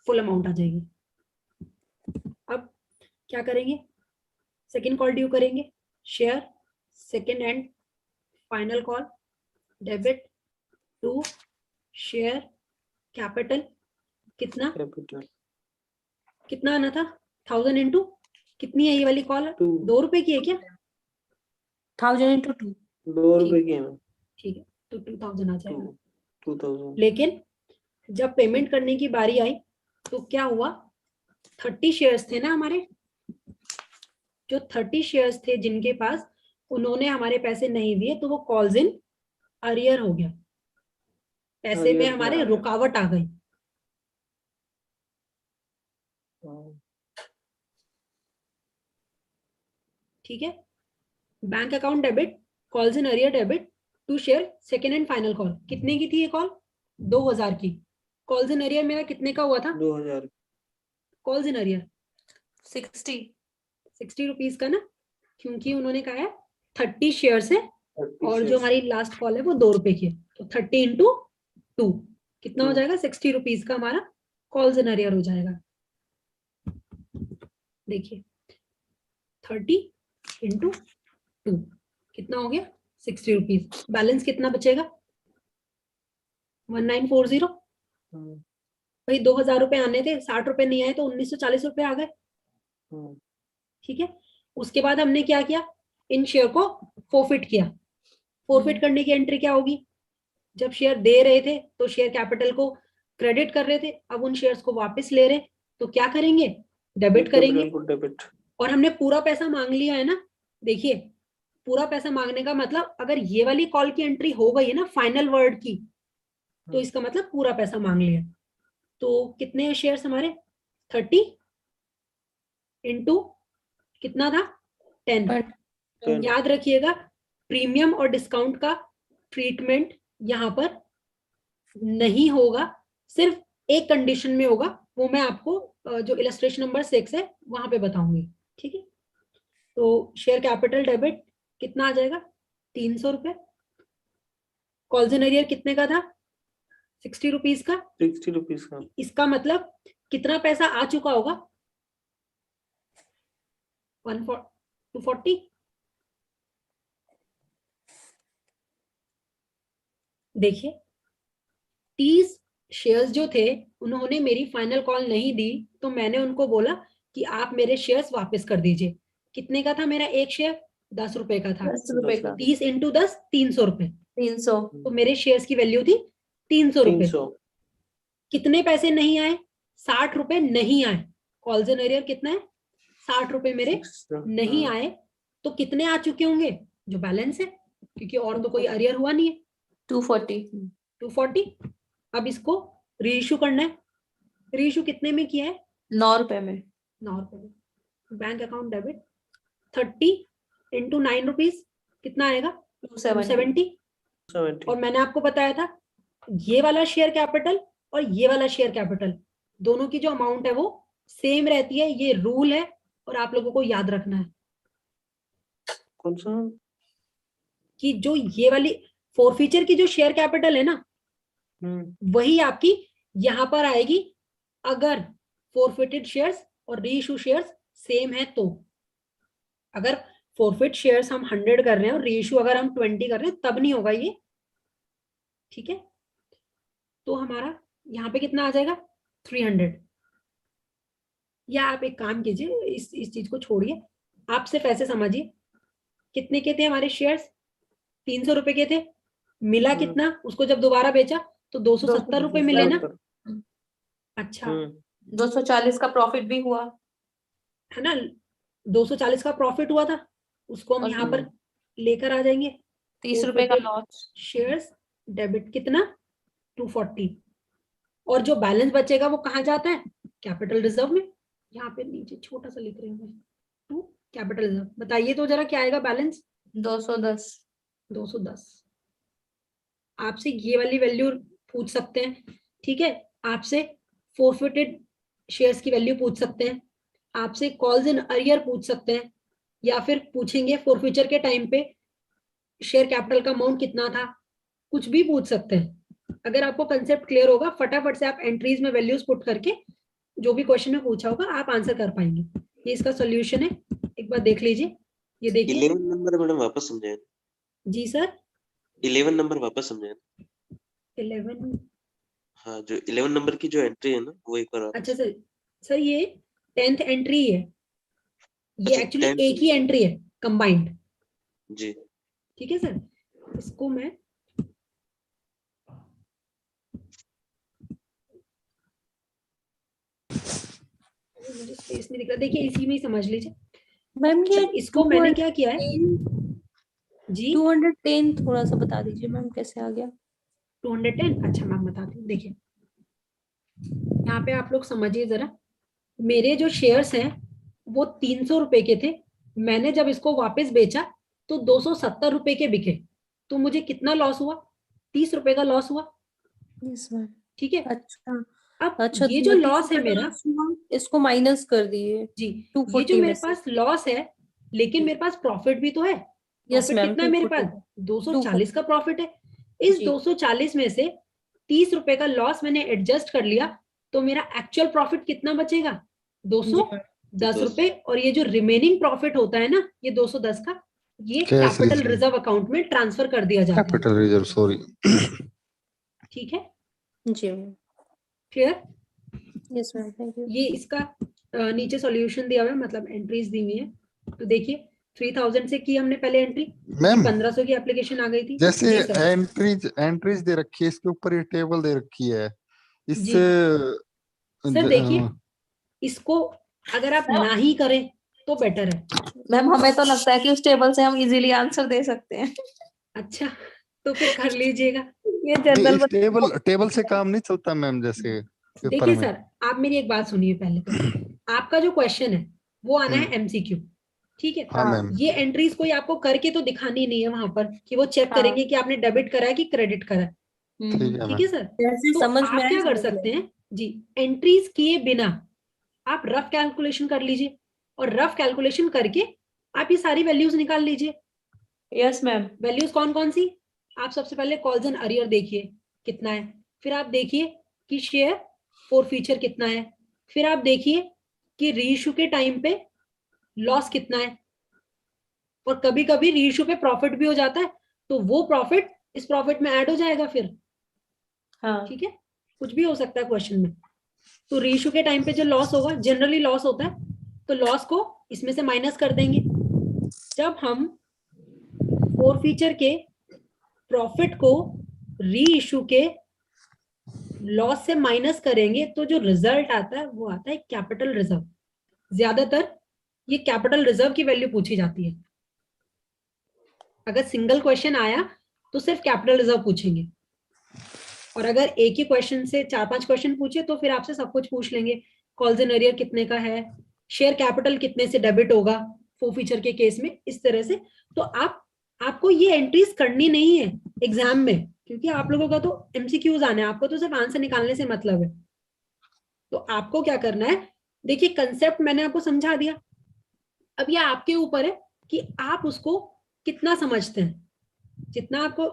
फुल अमाउंट आ जाएगी। अब क्या करेंगे? सेकंड कॉल ड्यू करेंगे। Share second and final call debit to share capital कितना कैपिटल कितना आना था? 1000 इंटू कितनी है ये वाली कॉल? 2 रुपए की है क्या? 1000 into 2 2 रुपए की है मैम। ठीक है, तो 2000 आ जाएगा। 2000। लेकिन जब पेमेंट करने की बारी आई तो क्या हुआ? 30 शेयर्स थे ना हमारे, जो 30 शेयर्स थे जिनके पास, उन्होंने हमारे पैसे नहीं दिए तो वो कॉल्स इन अरियर हो गया, पैसे में हमारे रुकावट आ गई। ठीक है, bank account debit calls in arrear debit to share second and final call. कितने की थी ये कॉल? 2000 की। कॉल्स इन अरियर मेरा कितने का हुआ था? 2000। कॉल्स इन अरियर 60 रुपीज का ना, क्योंकि उन्होंने कहा है 30 शेयर है और जो हमारी लास्ट कॉल है वो 2 रुपए की है, तो 30 इंटू 2 कितना हो जाएगा? 60 रुपीज का हमारा कॉल्स इन अरियर हो जाएगा। देखिए 30 इंटू 2 कितना हो गया? 60 रुपीज। बैलेंस कितना बचेगा? 1940। भाई 2000 रुपए आने थे, 60 रुपए नहीं आए तो 1940 रुपए आ गए। ठीक है, उसके बाद हमने क्या किया? इन शेयर को फोरफिट किया। फोरफिट करने की एंट्री क्या होगी? जब शेयर दे रहे थे तो शेयर कैपिटल को क्रेडिट कर रहे थे, अब उन शेयर्स को वापस ले रहे तो क्या करेंगे? डेबिट करेंगे। डेबिट। और हमने पूरा पैसा मांग लिया है ना। देखिए पूरा पैसा मांगने का मतलब, अगर ये वाली कॉल की एंट्री हो गई है ना फाइनल वर्ड की, तो इसका मतलब पूरा पैसा मांग लिया। तो कितने शेयर्स हमारे? 30 इंटू कितना था? 10। याद रखिएगा प्रीमियम और डिस्काउंट का ट्रीटमेंट यहाँ पर नहीं होगा, सिर्फ एक कंडीशन में होगा, वो मैं आपको जो इलस्ट्रेशन नंबर 6 है वहां पे बताऊंगी। ठीक है, तो शेयर कैपिटल डेबिट कितना आ जाएगा? 300 रुपए। कॉल्स इन अरियर कितने का था? 60 रुपीज का। 60 रुपीज का। इसका मतलब कितना पैसा आ चुका होगा? 240। देखिए 30 शेयर्स जो थे उन्होंने मेरी फाइनल कॉल नहीं दी, तो मैंने उनको बोला कि आप मेरे शेयर्स वापस कर दीजिए। कितने का था मेरा एक शेयर? 10 रुपए का था। 10 रुपए का। 30 इंटू 10 300 रुपए। 300 तो मेरे शेयर्स की वैल्यू थी 300 रुपए। कितने पैसे नहीं आए? 60 रुपए नहीं आए। कॉल्स इन अरियर कितना है? 60 रुपए मेरे नहीं आए। तो कितने आ चुके होंगे? जो बैलेंस है, क्योंकि और तो कोई अरियर हुआ नहीं है। 240। अब इसको रीइश्यू करना है। रीइश्यू कितने में किया है? 9 रुपए में। 9 रुपए में। Bank account debit 30 into 9 rupees कितना आएगा? 270। और मैंने आपको बताया था ये वाला शेयर कैपिटल और ये वाला शेयर कैपिटल दोनों की जो अमाउंट है वो सेम रहती है, ये रूल है और आप लोगों को याद रखना है कौन सा? कि जो ये वाली फोरफीचर की जो शेयर कैपिटल है ना, वही आपकी यहां पर आएगी अगर फोरफिटेड शेयर्स और रीइश्यू शेयर्स सेम है तो। अगर फोरफिट शेयर्स हम 100 कर रहे हैं और रीइश्यू अगर हम 20 कर रहे हैं तब नहीं होगा ये, ठीक है। तो हमारा यहाँ पे कितना आ जाएगा 300। या आप एक काम कीजिए, इस चीज को छोड़िए, आप सिर्फ ऐसे समझिए कितने के थे हमारे शेयर्स, 300 रुपए के थे, मिला कितना उसको जब दोबारा बेचा तो 270 रुपए मिले ना। अच्छा 240 का प्रॉफिट भी हुआ है ना, 240 का प्रॉफिट हुआ था, उसको हम यहाँ पर लेकर आ जाएंगे। 30 रुपए का लॉस। शेयर्स डेबिट कितना 240, और जो बैलेंस बचेगा वो कहाँ जाता है, कैपिटल रिजर्व में। यहाँ पे नीचे छोटा सा लिख रही हूँ मैं, टू कैपिटल रिजर्व। बताइए तो जरा क्या आएगा बैलेंस, 210। 210। आपसे ये वाली वैल्यू पूछ सकते हैं, ठीक है। आपसे फोरफिटेड शेयर्स की वैल्यू पूछ सकते हैं, आपसे कॉल्स इन अरियर पूछ सकते हैं, या फिर पूछेंगे फोरफीचर के टाइम पे शेयर कैपिटल का अमाउंट कितना था, कुछ भी पूछ सकते हैं। अगर आपको कंसेप्ट क्लियर होगा, फटाफट से आप एंट्रीज में वैल्यूज पुट करके जो भी क्वेश्चन में पूछा होगा आप आंसर कर पाएंगे। ये इसका सोल्यूशन है, एक बार देख लीजिए। ये देखिए 11 नंबर मैडम वापस समझाएं। जी सर 11 नंबर वापस समझाएं। 11, हाँ जो 11 नंबर की जो एंट्री है ना वो एक बार अच्छा सर, सर ये 10th एंट्री है, ये अच्छा, एक्चुअली 10th एक ही एंट्री है कंबाइंड, जी ठीक है सर। इसको मैं मुझे स्पेस नहीं दिख रहा, देखिए इसी में ही समझ लीजिए मैम ये इसको मैंने क्या किया है जी 210 थोड़ा सा बता दीजिए मैम कैसे आ गया 210। अच्छा मैम बताती हूँ, देखिए यहाँ पे आप लोग समझिए जरा, मेरे जो शेयर्स हैं वो 300 रुपए के थे, मैंने जब इसको वापस बेचा तो 270 रुपए के बिके, तो मुझे कितना लॉस हुआ, 30 रुपए का लॉस हुआ, ठीक है। अच्छा अब अच्छा ये जो लॉस है मेरा, इसको माइनस कर दिए जी ये जो मेरे पास लॉस है, लेकिन मेरे पास प्रॉफिट भी तो है। यस प्रॉफिट मैम कितना है मेरे पास, 240 का प्रॉफिट है। इस 240 में से 30 रुपए का लॉस मैंने एडजस्ट कर लिया, तो मेरा एक्चुअल प्रॉफिट कितना बचेगा 210 रुपए, और ये जो रिमेनिंग प्रॉफिट होता है ना ये 210 का, ये कैपिटल रिजर्व अकाउंट में ट्रांसफर कर दिया जाता है। Capital reserve, sorry. ठीक है जी clear. Yes ma'am thank you. ये इसका नीचे सॉल्यूशन दिया हुआ है, मतलब एंट्रीज दी हुई है। तो देखिए 3000 से की हमने पहले एंट्री, मैम 1500 की एप्लीकेशन आ गई थी। जैसे जी सर। एंट्रीज दे रखी है, इसके ऊपर ये टेबल दे रखी है, इससे सर देखिए इसको अगर आप ना ही करें तो बेटर है मैम, हमें तो लगता है कि उस टेबल से हम इजीली आंसर दे सकते हैं। अच्छा तो फिर कर लीजिएगा। ये जनरल टेबल से काम नहीं चलता मैम। जैसे देखिए सर आप मेरी एक बात सुनिए, पहले तो आपका जो क्वेश्चन है वो आना है एमसीक्यू, ठीक है। हाँ मैम। ये एंट्रीज कोई आपको करके तो दिखानी नहीं है वहां पर कि वो चेक करेंगे कि आपने डेबिट करा है कि क्रेडिट करा है, ठीक है सर। तो समझ आप में क्या कर सकते हैं जी, एंट्रीज किए बिना आप रफ कैलकुलेशन कर लीजिए, और रफ कैलकुलेशन करके आप ये सारी वैल्यूज निकाल लीजिए। Yes ma'am. वैल्यूज कौन कौन सी, आप सबसे पहले कॉल्स एंड अरियर देखिए कितना है, फिर आप देखिए कि शेयर फोरफीचर कितना है, फिर आप देखिए कि रीइश्यू के टाइम पे लॉस कितना है, और कभी कभी रीइश्यू पे प्रॉफिट भी हो जाता है, तो वो प्रॉफिट इस प्रॉफिट में ऐड हो जाएगा फिर, हाँ ठीक है। कुछ भी हो सकता है क्वेश्चन में। तो रीइश्यू के टाइम पे जो लॉस होगा, जनरली लॉस होता है, तो लॉस को इसमें से माइनस कर देंगे। जब हम फोरफीचर के प्रॉफिट को रीइश्यू के लॉस से माइनस करेंगे तो जो रिजल्ट आता है वो आता है कैपिटल रिजर्व। ज्यादातर ये कैपिटल रिजर्व की वैल्यू पूछी जाती है। अगर सिंगल क्वेश्चन आया तो सिर्फ कैपिटल रिजर्व पूछेंगे, और अगर एक ही क्वेश्चन से 4-5 क्वेश्चन पूछे तो फिर आपसे सब कुछ पूछ लेंगे। कॉल्स इन अरियर कितने का है, शेयर कैपिटल कितने से डेबिट होगा फोरफीचर के केस में, इस तरह से। तो आपको ये एंट्रीज करनी नहीं है एग्जाम में, क्योंकि आप लोगों का तो एमसीक्यूज आना है, आपको तो सिर्फ आंसर निकालने से मतलब है। तो आपको क्या करना है, देखिए कंसेप्ट मैंने आपको समझा दिया, अब ये आपके ऊपर है कि आप उसको कितना समझते हैं, जितना आपको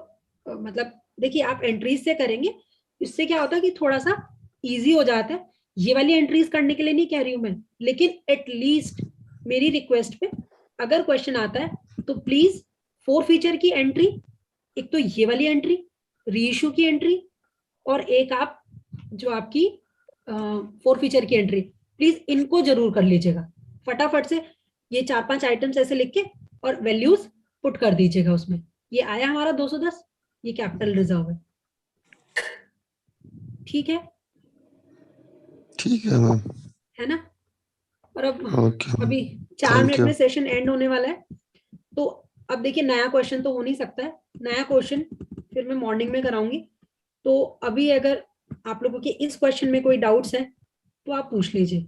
मतलब देखिए आप एंट्रीज से करेंगे, इससे क्या होता है कि थोड़ा सा इजी हो जाता है। ये वाली एंट्रीज करने के लिए नहीं कह रही हूं मैं, लेकिन एटलीस्ट मेरी रिक्वेस्ट पे अगर क्वेश्चन आता है तो प्लीज 4 फीचर की एंट्री, एक तो ये वाली एंट्री, रीइश्यू की एंट्री, और एक आप जो आपकी 4 फीचर की एंट्री, प्लीज इनको जरूर कर लीजिएगा फटाफट से। ये 4-5 आइटम्स ऐसे लिख के और वैल्यूज पुट कर दीजिएगा उसमें। ये आया हमारा 210, ये कैपिटल रिजर्व है, ठीक है? ठीक है मैम, है ना? और अब ओके अभी 4 मिनट में सेशन एंड होने वाला है, तो अब देखिए नया क्वेश्चन तो हो नहीं सकता है, नया क्वेश्चन फिर मैं मॉर्निंग में कराऊंगी। तो अभी अगर आप लोगों के इस क्वेश्चन में कोई डाउट्स हैं तो आप पूछ लीजिए।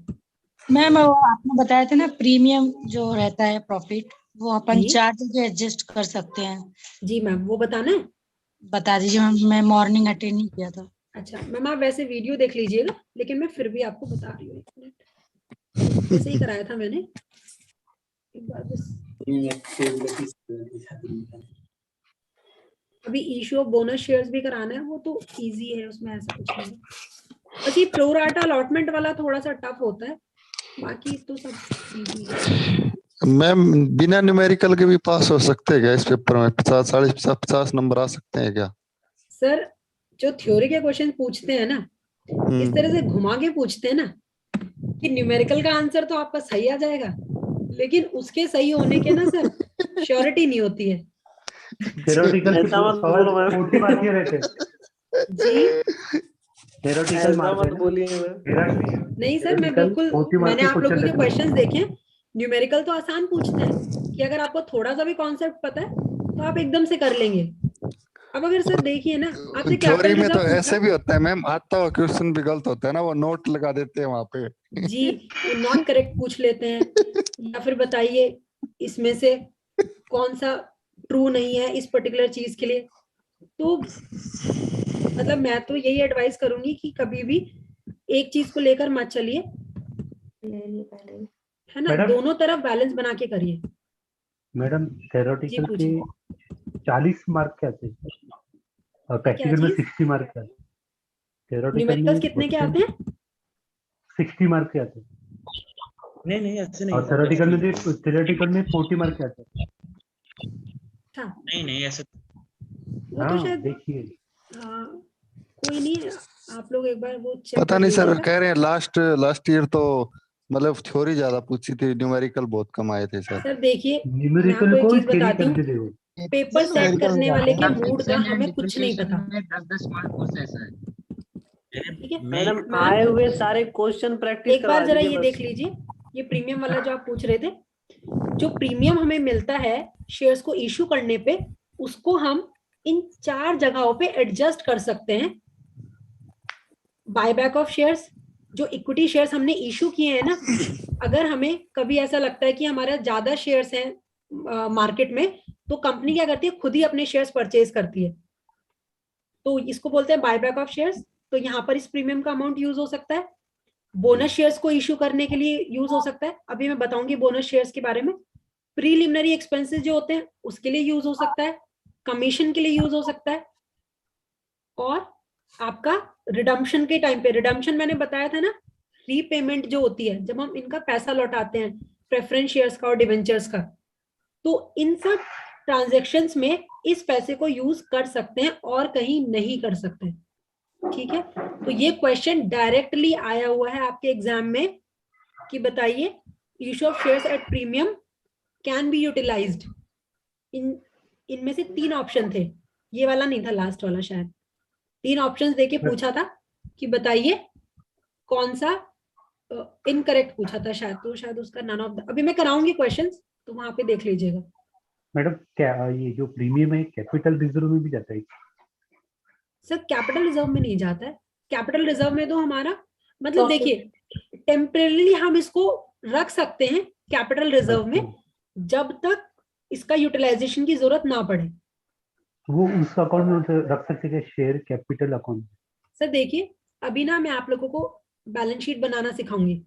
मैम वो आपने बताया था ना प्रीमियम जो रहता है प्रॉफिट, वो अपन जी। 4 जगह एडजस्ट कर सकते हैं। जी मैम, वो बताना है? बता दीजिए मैम, मैं मॉर्निंग अटेंड नहीं किया था। अच्छा मैम, आप वैसे वीडियो देख लीजिएगा, लेकिन मैं फिर भी आपको बता रही हूँ, एक मिनट, ऐसे ही कराया था मैंने एक बार बस। अभी इशू ऑफ बोनस शेयर्स भी कराना है, वो तो इजी है, उसमें ऐसा कुछ नहीं है। बस ये प्रो राटा अलॉटमेंट वाला थोड़ा सा टफ होता है, बाकी तो सब इजी है। मैम बिना न्यूमेरिकल के भी पास हो सकते हैं क्या इस पेपर में? 50 नंबर आ सकते हैं क्या? सर जो थ्योरी के क्वेश्चन पूछते हैं ना, इस तरह से घुमा के पूछते हैं ना कि न्यूमेरिकल का आंसर तो आपका सही आ जाएगा, लेकिन उसके सही होने के ना सर श्योरिटी नहीं होती है। थ्योरेटिकल के सवाल 40 मार्क के रहते हैं जी थ्योरेटिकल मार्क नहीं सर, मैं बिल्कुल, मैंने आप लोगों के क्वेश्चंस देखे, न्यूमेरिकल तो आसान पूछते हैं कि अगर आपको थोड़ा सा भी कॉन्सेप्ट पता है तो आप एकदम से कर लेंगे। अब अगर सर देखिए ना, आपसे थ्योरी में तो कैपिटल ऐसे भी होता है मैम, आता हुआ क्वेश्चन भी गलत होता है ना, वो नोट लगा देते हैं वहां पे। जी, वो नॉट करेक्ट पूछ लेते हैं, या फिर बताइए इसमें से कौन सा ट्रू नहीं है इस पर्टिकुलर चीज के लिए। तो मतलब मैं तो यही एडवाइस करूंगी कि कभी भी एक चीज को लेकर मत चलिए, है ना? मैडम, दोनों तरफ बैलेंस बना के करिए। मैडम थ्योरेटिकल के 40 मार्क के आते हैं और प्रैक्टिकल में 60 मार्क के आते हैं। न्यूमेरिकल्स कितने के आते हैं? 60 मार्क के आते हैं। नहीं ऐसे नहीं। और थ्योरेटिकल में 40 मार्क के आते हैं। नहीं ऐसे वो तो शायद देखिए कोई नहीं, आप लोग एक बार वो चेक पता नहीं सर, कह रहे हैं लास्ट ईयर तो मतलब थ्योरी ज्यादा पूछी थी, न्यूमेरिकल बहुत कम आए थे सर। सर देखिए न्यूमेरिकल मैं आपको को एक चीज बताती हूँ, पेपर सेट करने वाले के मूड का हमें कुछ नहीं पता। 10 मार्क प्रोसेस है। ठीक है मैडम, आए हुए सारे क्वेश्चन प्रैक्टिस एक बार जरा ये देख लीजिए, ये प्रीमियम वाला जो आप पूछ रहे थे, जो प्रीमियम हमें मिलता है शेयर्स को इशू करने पे, उसको हम इन 4 जगहों पे एडजस्ट कर सकते हैं। बायबैक ऑफ शेयर्स, जो इक्विटी शेयर्स हमने इशू किए हैं ना, अगर हमें कभी ऐसा लगता है कि हमारा ज्यादा शेयर्स हैं मार्केट में, तो कंपनी क्या करती है, खुद ही अपने शेयर्स परचेज करती है, तो इसको बोलते हैं बायबैक ऑफ शेयर्स। तो यहाँ पर इस प्रीमियम का अमाउंट यूज हो सकता है। बोनस शेयर्स को इशू करने के लिए यूज हो सकता है, अभी मैं बताऊंगी बोनस शेयर्स के बारे में। प्रीलिमिनरी एक्सपेंसेस जो होते हैं उसके लिए यूज हो सकता है, कमीशन के लिए यूज हो सकता है, और आपका रिडम्पशन के टाइम पे, रिडम्पशन मैंने बताया था ना, रीपेमेंट जो होती है जब हम इनका पैसा लौटाते हैं, प्रेफरेंस शेयर्स का और डिवेंचर्स का, तो इन सब ट्रांजैक्शंस में इस पैसे को यूज कर सकते हैं और कहीं नहीं कर सकते। ठीक है, तो ये क्वेश्चन डायरेक्टली आया हुआ है आपके एग्जाम में कि बताइए issue of shares at premium can be utilised. इनमें से 3 ऑप्शन थे, ये वाला नहीं था, लास्ट वाला शायद। 3 ऑप्शंस देके पूछा था कि बताइए कौन सा इनकरेक्ट पूछा था शायद, तो शायद उसका नन ऑफ द, अभी मैं कराऊंगी क्वेश्चंस तो वहां पे देख लीजिएगा। मैडम क्या ये जो प्रीमियम है कैपिटल रिजर्व में भी जाता है? सर कैपिटल रिजर्व में नहीं जाता है, कैपिटल रिजर्व में तो हमारा मतलब देखिए टेम्परेली हम इसको रख सकते हैं कैपिटल रिजर्व में जब तक इसका यूटिलाइजेशन की जरूरत ना पड़े। वो उसका अकाउंट में रख सकते हैं, शेयर कैपिटल अकाउंट? सर देखिए अभी ना मैं आप लोगों को बैलेंस शीट बनाना सिखाऊंगी,